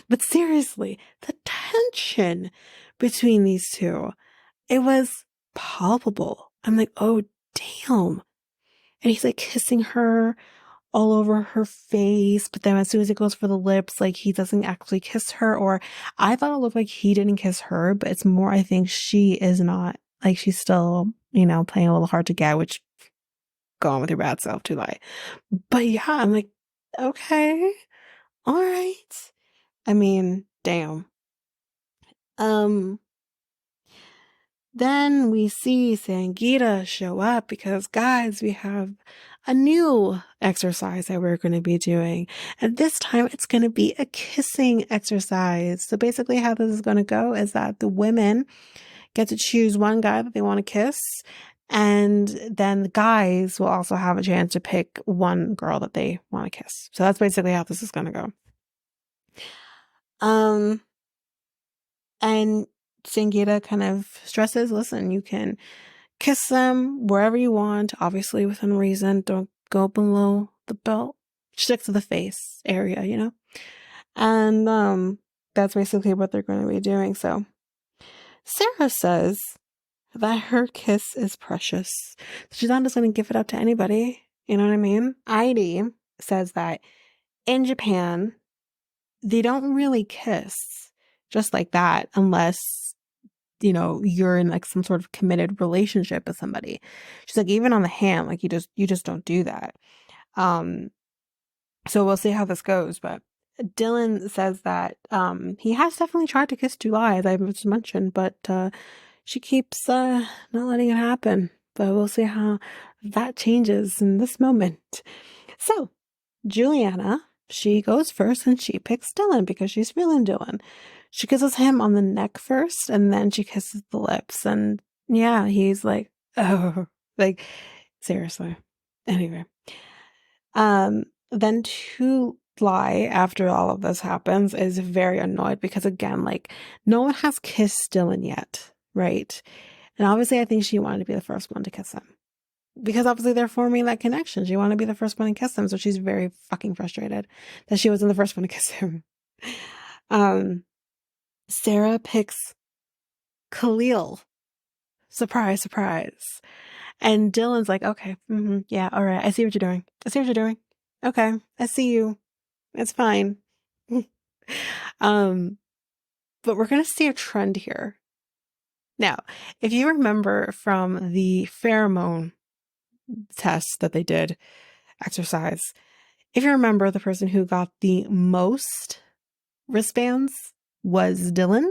But seriously, the tension between these two, it was palpable. I'm like, oh, damn. And he's like kissing her all over her face, but then as soon as it goes for the lips, like he doesn't actually kiss her. Or I thought it looked like he didn't kiss her, but it's more, I think she is not, like she's still, playing a little hard to get, which go on with your bad self too, lie. But yeah, I'm like, okay, all right. I mean, damn. Then we see Sangita show up because, guys, we have a new exercise that we're going to be doing. And this time it's going to be a kissing exercise. So basically how this is going to go is that the women get to choose one guy that they want to kiss. And then the guys will also have a chance to pick one girl that they want to kiss. So that's basically how this is going to go. And Sangita kind of stresses, listen, you can kiss them wherever you want, obviously within reason. Don't go below the belt. Stick to the face area, you know? And that's basically what they're going to be doing. So Sarah says that her kiss is precious. She's not just going to give it up to anybody. You know what I mean? Heidi says that in Japan, they don't really kiss just like that unless, you know, you're in like some sort of committed relationship with somebody. She's like, even on the hand, like you just don't do that. So we'll see how this goes. But Dylan says that he has definitely tried to kiss July, as I just mentioned, but she keeps not letting it happen. But we'll see how that changes in this moment. So Juliana, she goes first and she picks Dylan because she's feeling Dylan. She kisses him on the neck first and then she kisses the lips. And yeah, he's like, oh, like, seriously. Anyway. Then Tulai, after all of this happens, is very annoyed because, again, like, no one has kissed Dylan yet, right? And obviously, I think she wanted to be the first one to kiss him. Because obviously they're forming that connection. She wanted to be the first one to kiss him, so she's very fucking frustrated that she wasn't the first one to kiss him. Sarah picks Khalil. Surprise, surprise. And Dylan's like, okay, yeah, all right, I see what you're doing. I see what you're doing. Okay, I see you. It's fine. But we're going to see a trend here. Now, if you remember from the pheromone test that they did, exercise, if you remember, the person who got the most wristbands was Dylan.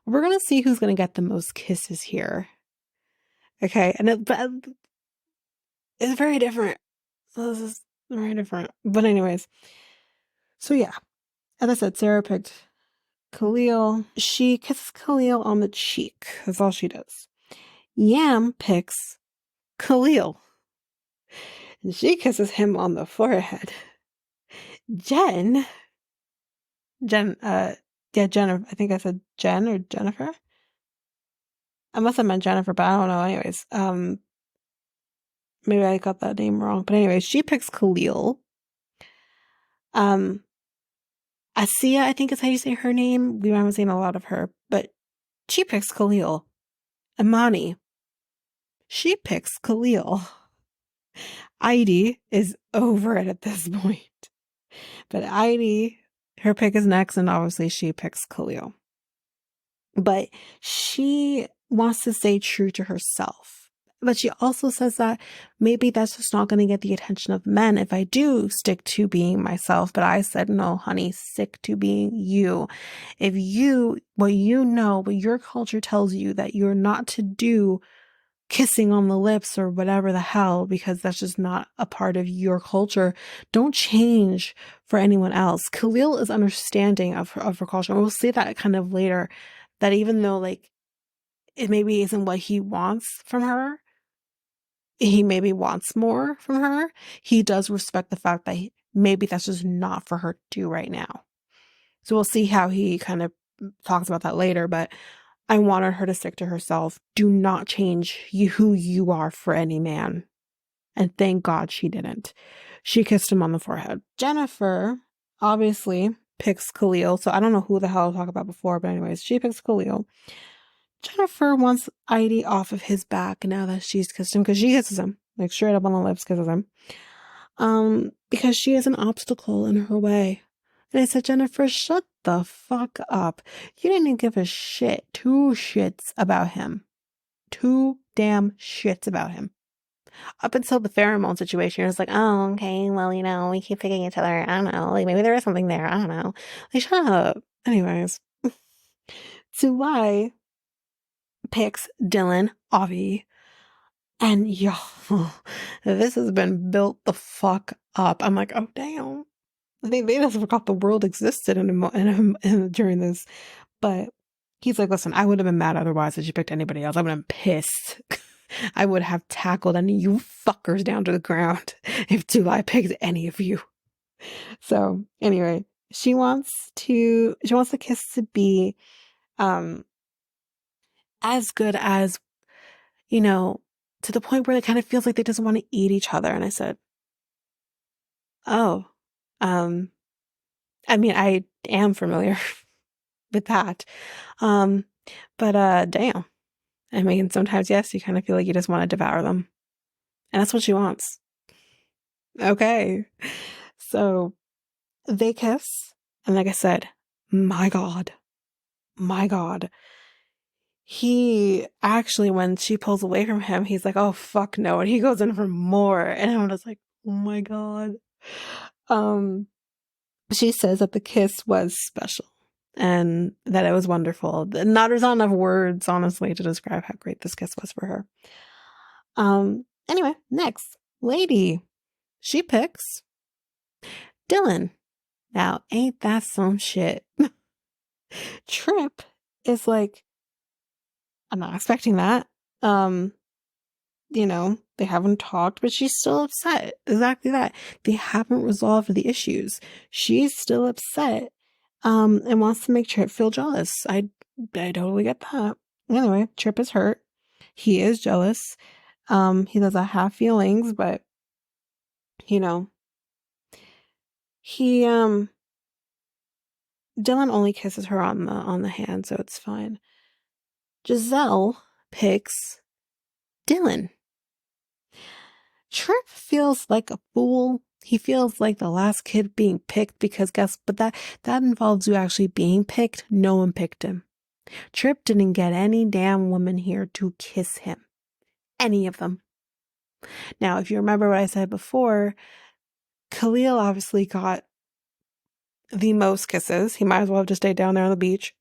We're going to see who's going to get the most kisses here. Okay, and it's very different. So this is very different. But anyways, so yeah, as I said, Sarah picked Khalil. She kisses Khalil on the cheek. That's all she does. Yam picks Khalil. And she kisses him on the forehead. Jen, yeah, Jennifer. I think I said Jen or Jennifer. I must have meant Jennifer, but I don't know. Anyways, maybe I got that name wrong. But anyways, she picks Khalil. Asiya, I think is how you say her name. We haven't seen a lot of her, but she picks Khalil. Imani, she picks Khalil. Heidi is over it at this point. But Heidi, her pick is next, and obviously she picks Khalil. But she wants to stay true to herself. But she also says that maybe that's just not going to get the attention of men if I do stick to being myself. But I said, no, honey, stick to being you. If what your culture tells you that you're not to do kissing on the lips or whatever the hell, because that's just not a part of your culture, don't change for anyone else. Khalil is understanding of her culture. And we'll see that kind of later, that even though like it maybe isn't what he wants from her, he maybe wants more from her, he does respect the fact that maybe that's just not for her to do right now. So we'll see how he kind of talks about that later, but I wanted her to stick to herself. Do not change who you are for any man. And thank God she didn't. She kissed him on the forehead. Jennifer obviously picks Khalil. So I don't know who the hell I talked about before, but anyways, she picks Khalil. Jennifer wants Heidi off of his back now that she's kissed him, because she kisses him, like straight up on the lips, kisses him. Because she is an obstacle in her way. And I said, Jennifer, shut the fuck up. You didn't even give a shit. 2 shits about him. 2 damn shits about him. Up until the pheromone situation, it's like, oh, okay, well, we keep picking each other. I don't know. Like, maybe there is something there. I don't know. Like, shut up. Anyways. Zulai picks Dylan, Avi. And y'all, this has been built the fuck up. I'm like, oh, damn. They just forgot the world existed during this. But He's like, listen, I would have been mad otherwise if you picked anybody else. I would have been pissed. I would have tackled any of you fuckers down to the ground if July picked any of you. So anyway, she wants the kiss to be as good as, to the point where it kind of feels like they just want to eat each other. And I said, oh, um, I mean, I am familiar with that. Um, but damn. I mean, sometimes, yes, you kind of feel like you just want to devour them. And that's what she wants. Okay. So they kiss. And like I said, my God. My God. He actually, when she pulls away from him, he's like, oh, fuck no. And he goes in for more. And I'm just like, oh my God. She says that the kiss was special and that it was wonderful. There's not enough words, honestly, to describe how great this kiss was for her. Anyway, next lady, she picks Dylan. Now, ain't that some shit? Tripp is like, I'm not expecting that. They haven't talked, but she's still upset. Exactly that. They haven't resolved the issues. She's still upset, and wants to make Tripp feel jealous. I totally get that. Anyway, Tripp is hurt. He is jealous. He doesn't have feelings, but he Dylan only kisses her on the hand, so it's fine. Giselle picks Dylan. Tripp feels like a fool. He feels like the last kid being picked because but that involves you actually being picked. No one picked him. Tripp didn't get any damn woman here to kiss him. Any of them. Now, if you remember what I said before, Khalil obviously got the most kisses. He might as well have just stayed down there on the beach.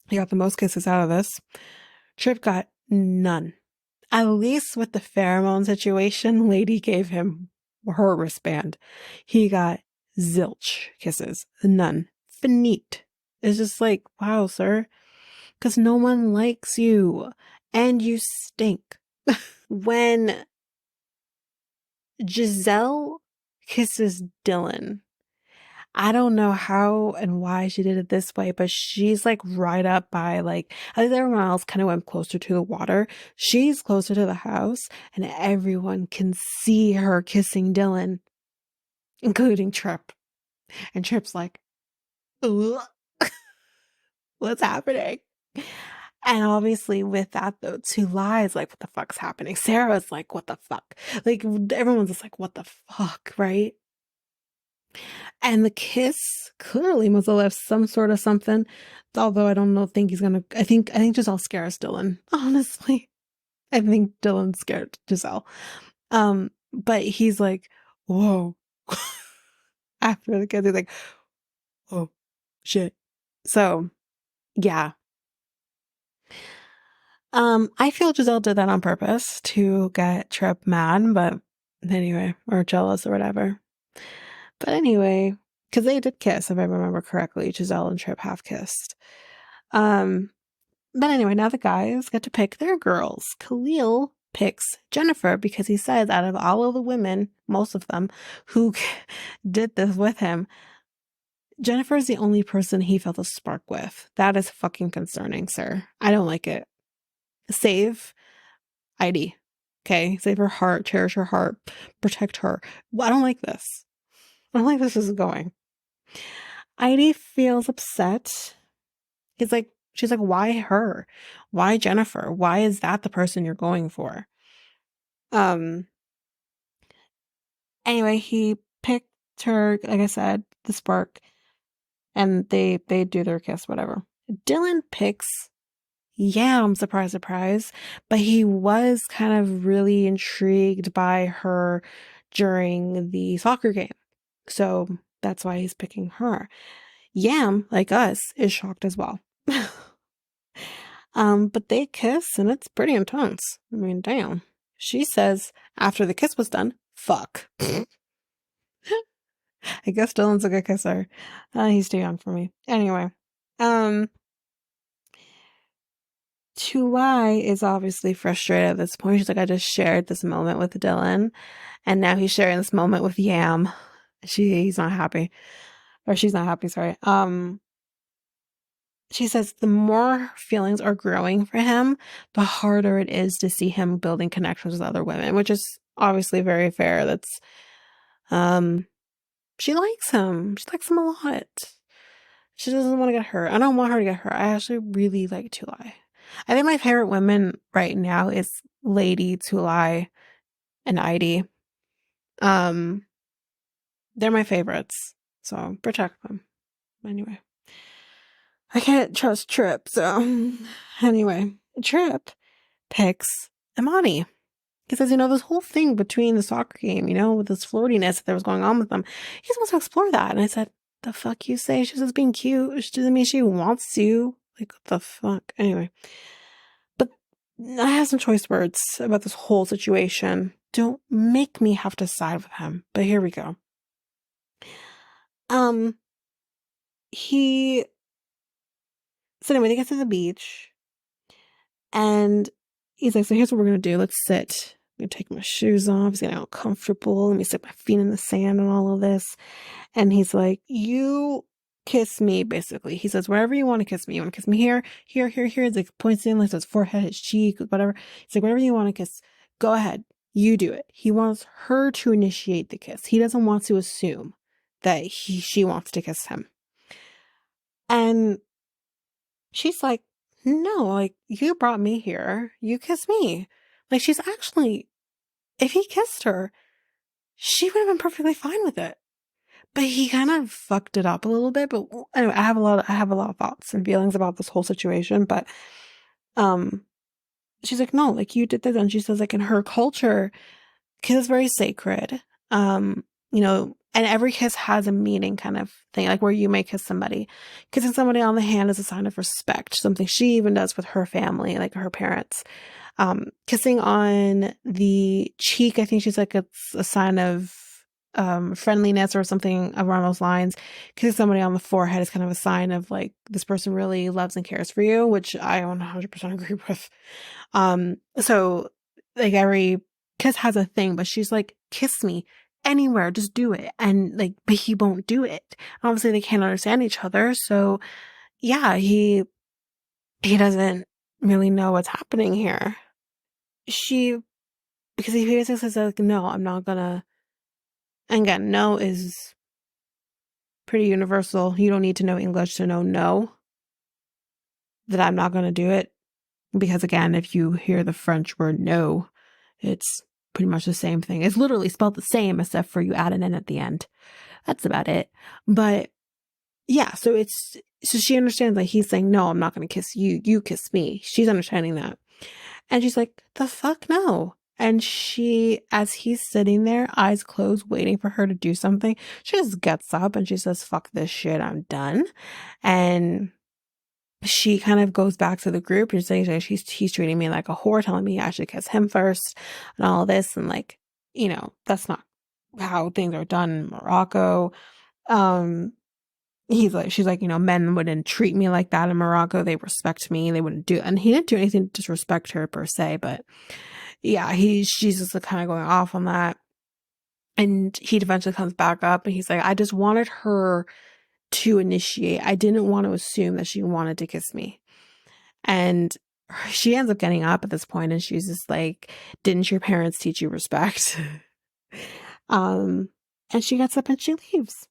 He got the most kisses out of this. Tripp got none. At least with the pheromone situation, Lady gave him her wristband. He got zilch kisses. None. Finite. It's just like, wow, sir. Because no one likes you. And you stink. When Giselle kisses Dylan, I don't know how and why she did it this way, but she's like right up by I think everyone else kind of went closer to the water. She's closer to the house and everyone can see her kissing Dylan, including Tripp. And Tripp's like, ugh, what's happening? And obviously with that though, two lies like, what the fuck's happening? Sarah's like, what the fuck? Like everyone's just like, what the fuck, right? And the kiss clearly must have left some sort of something. Although I don't think he's gonna. I think Giselle scares Dylan. Honestly, I think Dylan scared Giselle. But he's like, whoa. After the kiss, he's like, oh, shit. So, yeah. I feel Giselle did that on purpose to get Tripp mad, but anyway, or jealous or whatever. But anyway, because they did kiss, if I remember correctly. Giselle and Tripp have kissed. But anyway, now the guys get to pick their girls. Khalil picks Jennifer because he says out of all of the women, most of them, who did this with him, Jennifer is the only person he felt a spark with. That is fucking concerning, sir. I don't like it. Save Heidi. Okay? Save her heart, cherish her heart, protect her. I don't like this. I don't like this is going. Heidi feels upset. She's like, why her? Why Jennifer? Why is that the person you're going for? Anyway, he picked her, like I said, the spark, and they do their kiss, whatever. Dylan picks Yam, surprise, surprise, but he was kind of really intrigued by her during the soccer game. So that's why he's picking her. Yam, like us, is shocked as well. But they kiss and it's pretty intense. I mean, damn. She says after the kiss was done, fuck. I guess Dylan's a good kisser. He's too young for me. Anyway, Tulai is obviously frustrated at this point. She's like, I just shared this moment with Dylan, and now he's sharing this moment with Yam. He's not happy. Or she's not happy, sorry. She says the more feelings are growing for him, the harder it is to see him building connections with other women, which is obviously very fair. That's um she likes him. She likes him a lot. She doesn't want to get hurt. I don't want her to get hurt. I actually really like Tulai. I think my favorite women right now is Lady, Tulai, and Heidi. Um, they're my favorites. So protect them. Anyway. I can't trust Tripp, so anyway. Tripp picks Imani. He says, this whole thing between the soccer game, with this flirtiness that was going on with them, he just wants to explore that. And I said, the fuck you say? She's just being cute. She doesn't mean she wants to. Like, what the fuck? Anyway. But I have some choice words about this whole situation. Don't make me have to side with him. But here we go. So anyway, they get to the beach. And he's like, so here's what we're going to do. Let's sit. I'm going to take my shoes off. He's getting all comfortable. Let me stick my feet in the sand and all of this. And he's like, you kiss me, basically. He says, wherever you want to kiss me. You want to kiss me here, here, here, here. It's like points in like his forehead, his cheek, whatever. He's like, whatever you want to kiss, go ahead. You do it. He wants her to initiate the kiss. He doesn't want to assume that she wants to kiss him. And she's like, no, like, you brought me here. You kiss me. Like, she's actually, if he kissed her, she would have been perfectly fine with it. But he kind of fucked it up a little bit. But anyway, I have a lot of thoughts and feelings about this whole situation. But she's like, no, like, you did this. And she says, like, in her culture, kiss is very sacred. And every kiss has a meaning, kind of thing, like where you may kiss somebody. Kissing somebody on the hand is a sign of respect, something she even does with her family, like her parents. Kissing on the cheek, I think she's like, it's a sign of friendliness or something around those lines. Kissing somebody on the forehead is kind of a sign of like, this person really loves and cares for you, which I 100% agree with. So like every kiss has a thing, but she's like, kiss me anywhere, just do it. And like, but he won't do it. Obviously they can't understand each other. So yeah, he doesn't really know what's happening here. Because he basically says like, no, I'm not gonna, and again, no is pretty universal. You don't need to know English to know no, that I'm not gonna do it. Because again, if you hear the French word no, it's pretty much the same thing. It's literally spelled the same, except for you add an N at the end. That's about it. But yeah, so she understands that he's saying, no, I'm not going to kiss you. You kiss me. She's understanding that. And she's like, the fuck no. And she, as he's sitting there, eyes closed, waiting for her to do something, she just gets up and she says, fuck this shit, I'm done. And she kind of goes back to the group and saying he's treating me like a whore, telling me I should kiss him first and all this. And like, that's not how things are done in Morocco. She's like, men wouldn't treat me like that in Morocco. They respect me. They wouldn't do, and he didn't do anything to disrespect her per se, but yeah, she's just kind of going off on that. And he eventually comes back up and he's like, I just wanted her to initiate. I didn't want to assume that she wanted to kiss me. And she ends up getting up at this point and she's just like, didn't your parents teach you respect? And she gets up and she leaves.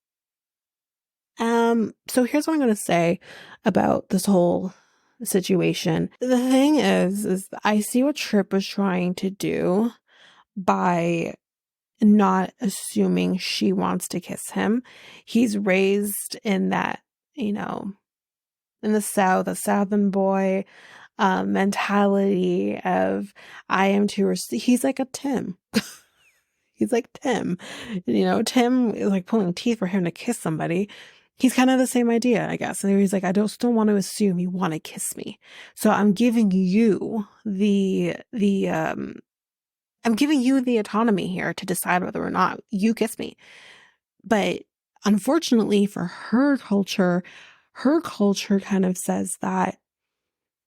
So here's what I'm going to say about this whole situation. The thing is I see what Tripp was trying to do by not assuming she wants to kiss him. He's raised in that, in the South, a Southern boy mentality of I am to receive. He's like a Tim. He's like Tim. Tim is like pulling teeth for him to kiss somebody. He's kind of the same idea, I guess. And he's like, I still want to assume you want to kiss me. So I'm giving you I'm giving you the autonomy here to decide whether or not you kiss me. But unfortunately for her culture kind of says that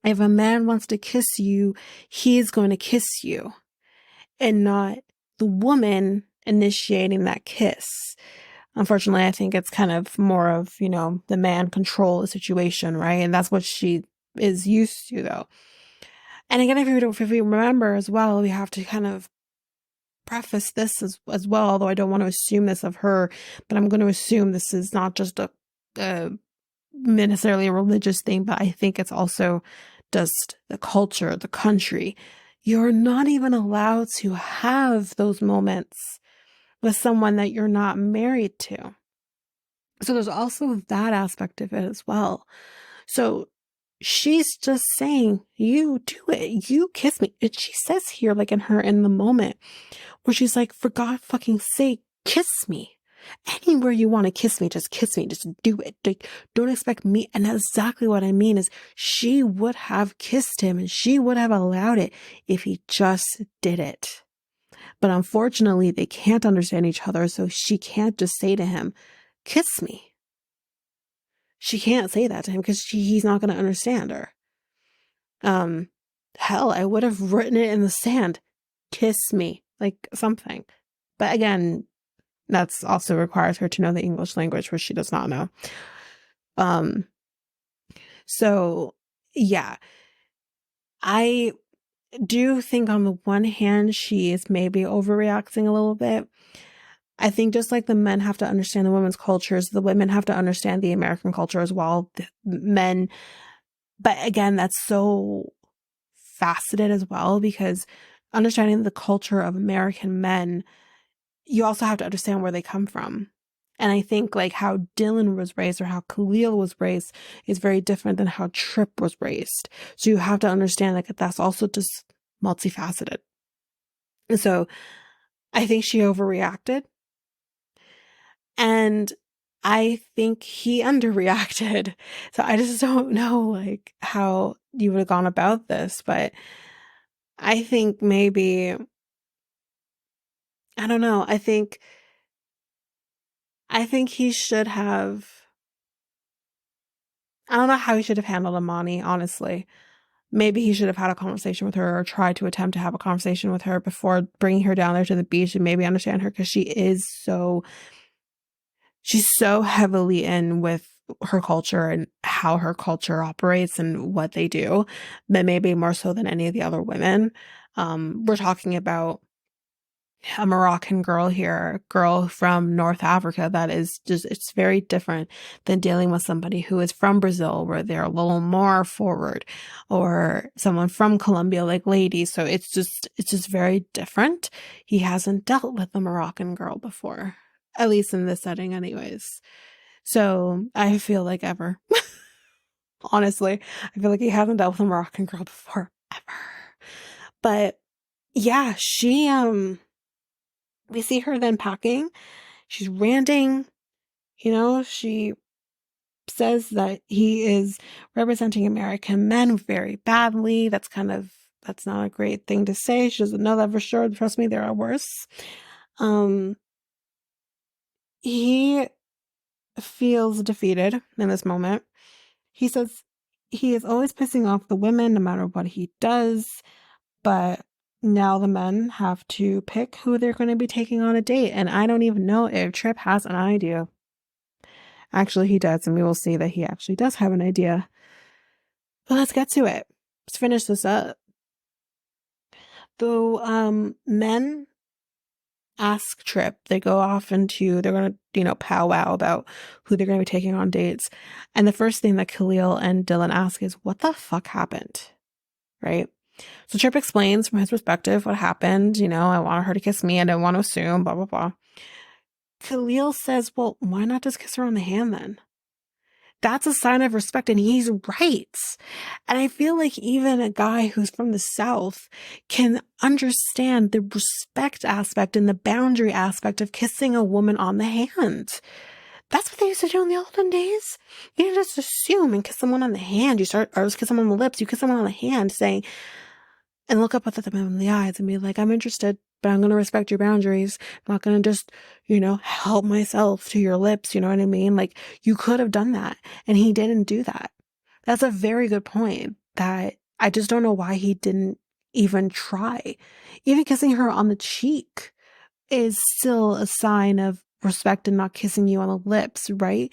If a man wants to kiss you, he's going to kiss you, and not the woman initiating that kiss. Unfortunately, I think it's kind of more of, the man control the situation, right? And that's what she is used to, though. And again, if we remember as well, we have to kind of preface this as well, although I don't want to assume this of her, but I'm going to assume this is not just a necessarily a religious thing, but I think it's also just the culture, the country. You're not even allowed to have those moments with someone that you're not married to. So there's also that aspect of it as well. So she's just saying, you do it. You kiss me. And she says here, like in the moment, where she's like, for God fucking sake, kiss me. Anywhere you want to kiss me, just kiss me. Just do it. Like, don't expect me. And that's exactly what I mean is she would have kissed him and she would have allowed it if he just did it. But unfortunately, they can't understand each other. So she can't just say to him, kiss me. She can't say that to him because he's not going to understand her. Hell, I would have written it in the sand. Kiss me. Like something. But again, that's also requires her to know the English language, which she does not know. So yeah, I do think on the one hand, she is maybe overreacting a little bit. I think just like the men have to understand the women's cultures, the women have to understand the American culture as well. The men, but again, that's so faceted as well because understanding the culture of American men, you also have to understand where they come from. And I think like how Dylan was raised or how Khalil was raised is very different than how Tripp was raised. So you have to understand like that's also just multifaceted. And so I think she overreacted. And I think he underreacted. So I just don't know like how you would have gone about this, but I think maybe, I don't know. I think he should have, I don't know how he should have handled Amani, honestly. Maybe he should have had a conversation with her or tried to attempt to have a conversation with her before bringing her down there to the beach and maybe understand her because she's so heavily in with her culture and how her culture operates and what they do, but maybe more so than any of the other women. We're talking about a Moroccan girl here, a girl from North Africa that is just, it's very different than dealing with somebody who is from Brazil where they're a little more forward, or someone from Colombia like Lady. So it's just very different. He hasn't dealt with a Moroccan girl before, at least in this setting anyways. So I feel like ever. Honestly, I feel like he hasn't dealt with a Moroccan girl before, ever. But yeah, we see her then packing. She's ranting. She says that he is representing American men very badly. That's not a great thing to say. She doesn't know that for sure. Trust me, there are worse. He feels defeated in this moment. He says he is always pissing off the women no matter what he does, but now the men have to pick who they're going to be taking on a date, and I don't even know if Tripp has an idea. Actually, he does, and we will see that he actually does have an idea. But let's get to it. Let's finish this up. The men ask Tripp. They go off they're going to, powwow about who they're going to be taking on dates. And the first thing that Khalil and Dylan ask is, what the fuck happened? Right? So Tripp explains from his perspective what happened. I wanted her to kiss me. I didn't want to assume, blah, blah, blah. Khalil says, well, why not just kiss her on the hand then? That's a sign of respect, and he's right. And I feel like even a guy who's from the South can understand the respect aspect and the boundary aspect of kissing a woman on the hand. That's what they used to do in the olden days. You didn't just assume and kiss someone on the hand. Or just kiss someone on the lips. You kiss someone on the hand, saying, and look up at them in the eyes and be like, I'm interested, but I'm going to respect your boundaries. I'm not going to just, help myself to your lips. You know what I mean? Like, you could have done that. And he didn't do that. That's a very good point. that I just don't know why he didn't even try. Even kissing her on the cheek is still a sign of respect and not kissing you on the lips, right?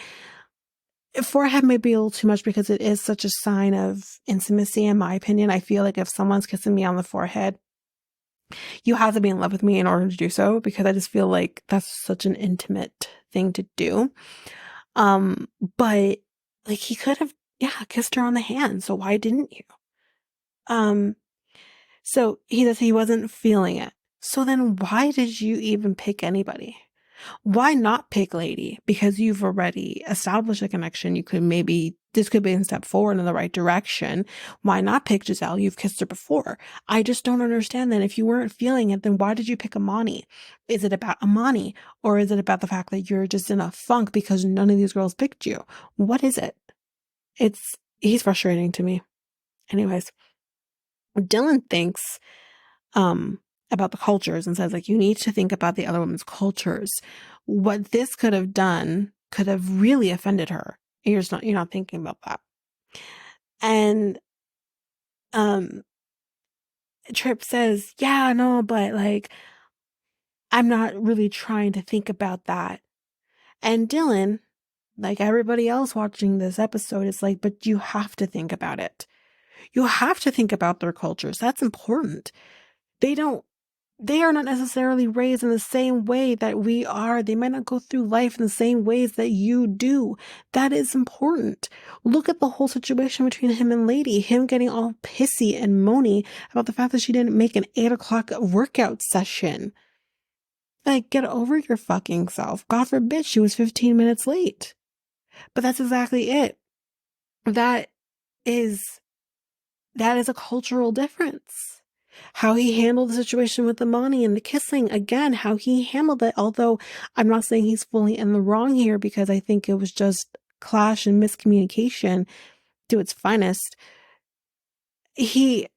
Forehead may be a little too much because it is such a sign of intimacy, in my opinion. I feel like if someone's kissing me on the forehead, you have to be in love with me in order to do so, because I just feel like that's such an intimate thing to do. But like he could have, yeah, kissed her on the hand. So why didn't you? So he says he wasn't feeling it. So then why did you even pick anybody? Why not pick Lady? Because you've already established a connection. You could maybe, this could be a step forward in the right direction. Why not pick Giselle? You've kissed her before. I just don't understand that. If you weren't feeling it, then why did you pick Amani? Is it about Amani? Or is it about the fact that you're just in a funk because none of these girls picked you? What is it? He's frustrating to me. Anyways, Dylan thinks, about the cultures and says, like, you need to think about the other women's cultures. What this could have done could have really offended her. You're not thinking about that. And Tripp says, yeah, no, but like, I'm not really trying to think about that. And Dylan, like everybody else watching this episode, is like, but you have to think about it. You have to think about their cultures. That's important. They are not necessarily raised in the same way that we are. They might not go through life in the same ways that you do. That is important. Look at the whole situation between him and Lady, him getting all pissy and moany about the fact that she didn't make an 8 o'clock workout session. Like, get over your fucking self. God forbid she was 15 minutes late. But that's exactly it. That is a cultural difference. How he handled the situation with the money and the kissing, again, how he handled it. Although I'm not saying he's fully in the wrong here, because I think it was just clash and miscommunication to its finest. He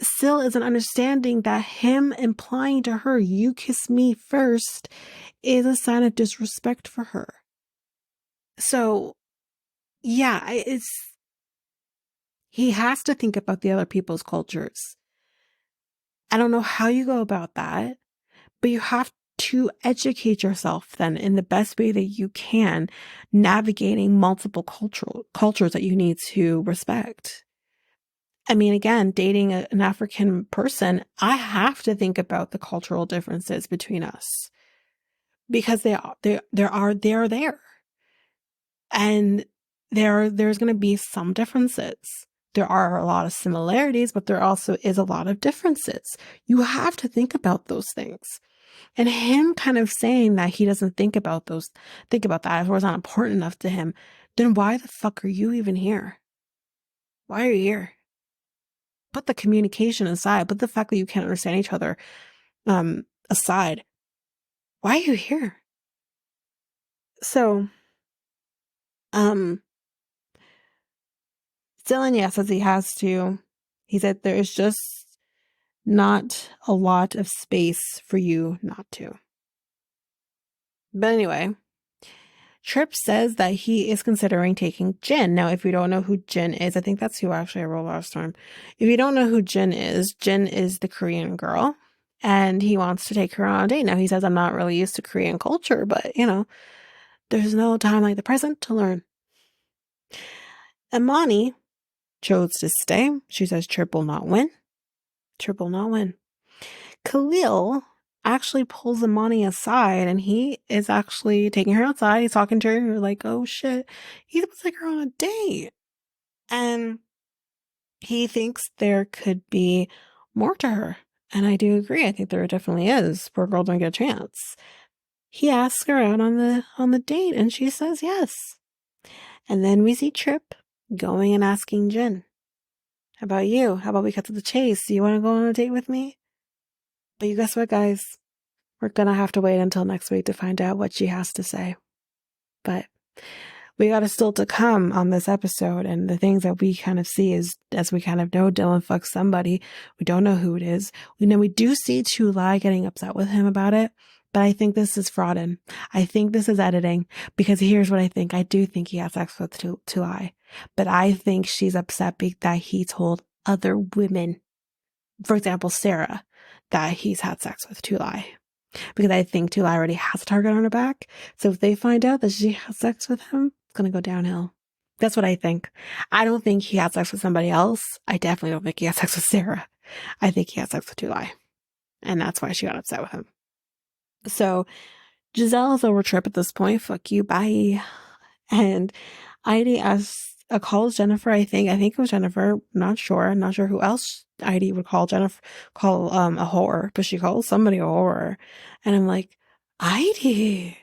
still isn't understanding that him implying to her, you kiss me first, is a sign of disrespect for her. So yeah, he has to think about the other people's cultures. I don't know how you go about that, but you have to educate yourself then in the best way that you can, navigating multiple cultures that you need to respect. I mean, again, dating an African person, I have to think about the cultural differences between us, because they are there. And there's going to be some differences. There are a lot of similarities, but there also is a lot of differences. You have to think about those things. And him kind of saying that he doesn't think about that, if it was not important enough to him, then why the fuck are you even here? Why are you here? Put the communication aside, put the fact that you can't understand each other aside. Why are you here? So, Dylan, says he has to. He said there is just not a lot of space for you not to. But anyway, Tripp says that he is considering taking Jin. Now, if you don't know who Jin is, I think that's who actually I wrote last time. If you don't know who Jin is the Korean girl, and he wants to take her on a date. Now, he says, I'm not really used to Korean culture, but, there's no time like the present to learn. Imani chose to stay. She says Tripp will not win. Tripp will not win. Khalil actually pulls Imani aside, and he is actually taking her outside. He's talking to her, and you're like, oh shit. He was like her on a date. And he thinks there could be more to her. And I do agree. I think there definitely is. Poor girl don't get a chance. He asks her out on the date, and she says yes. And then we see Tripp going and asking Jin, how about you? How about we cut to the chase? Do you want to go on a date with me? But you guess what, guys? We're going to have to wait until next week to find out what she has to say. But we got a still to come on this episode, and the things that we kind of see is, as we kind of know, Dylan fucks somebody. We don't know who it is. We know we do see Chulai getting upset with him about it, But I think this is frauding. I think this is editing, because here's what I think. I do think he had sex with Tulai, but I think she's upset that he told other women, for example, Sarah, that he's had sex with Tulai. Because I think Tulai already has a target on her back. So if they find out that she has sex with him, it's going to go downhill. That's what I think. I don't think he had sex with somebody else. I definitely don't think he had sex with Sarah. I think he had sex with Tulai. And that's why she got upset with him. So Giselle is over Tripp at this point. Fuck you, bye. And Heidi calls Jennifer, I think. I think it was Jennifer. Not sure. Not sure who else Heidi would call Jennifer, a whore, but she calls somebody a whore. And I'm like, Heidi,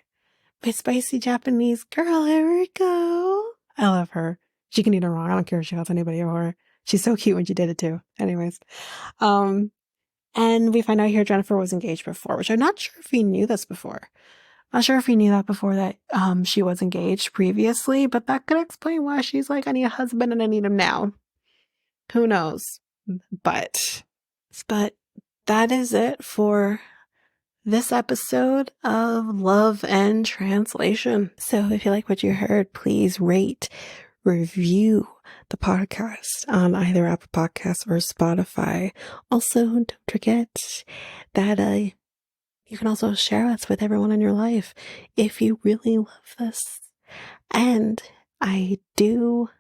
my spicy Japanese girl, here we go. I love her. She can eat her wrong. I don't care if she calls anybody a whore. She's so cute when she did it too. Anyways. And we find out here Jennifer was engaged before, which I'm not sure if we knew this before. Not sure if we knew that before, that she was engaged previously, but that could explain why she's like, I need a husband and I need him now. Who knows? But that is it for this episode of Love and Translation. So if you like what you heard, please rate, review the podcast on either Apple Podcasts or Spotify. Also, don't forget that you can also share us with everyone in your life if you really love this. And I do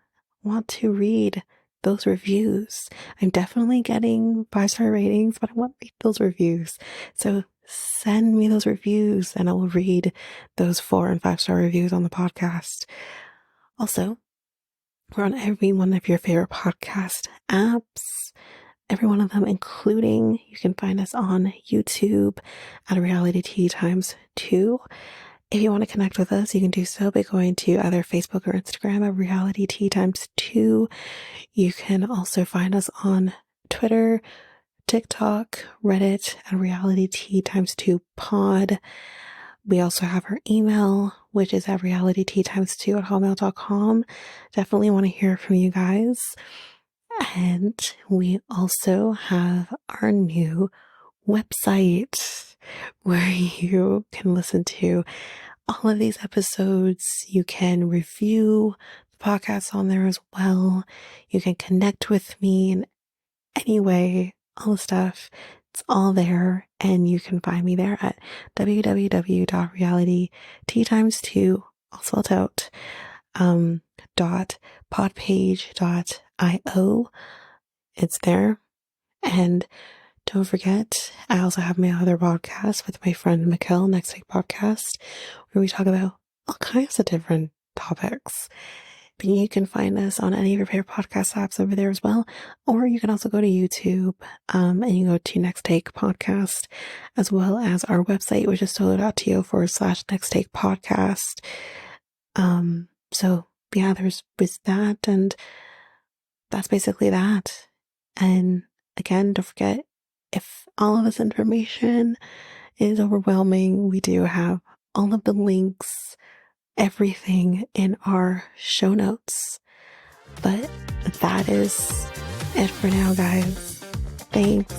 want to read those reviews. I'm definitely getting 5-star ratings, but I want to read those reviews. So send me those reviews and I will read those 4 and 5-star reviews on the podcast. Also, we're on every one of your favorite podcast apps. Every one of them, including, you can find us on YouTube at Reality Tea x2. If you want to connect with us, you can do so by going to either Facebook or Instagram at Reality Tea x2. You can also find us on Twitter, TikTok, Reddit at Reality Tea x2 pod. We also have our email, which is at realitytea2 at hotmail.com. Definitely want to hear from you guys. And we also have our new website where you can listen to all of these episodes. You can review the podcast on there as well. You can connect with me in any way, all the stuff. It's all there, and you can find me there at www.realitytea2, all spelled out, .podpage.io. It's there. And don't forget, I also have my other podcast with my friend Mikkel, Next Take Podcast, where we talk about all kinds of different topics. But you can find us on any of your favorite podcast apps over there as well. Or you can also go to YouTube and you go to Next Take Podcast, as well as our website, which is solo.to/Next Take Podcast. So yeah, there's that, and that's basically that. And again, don't forget, if all of this information is overwhelming, we do have all of the links, everything in our show notes. But that is it for now, guys. Thanks.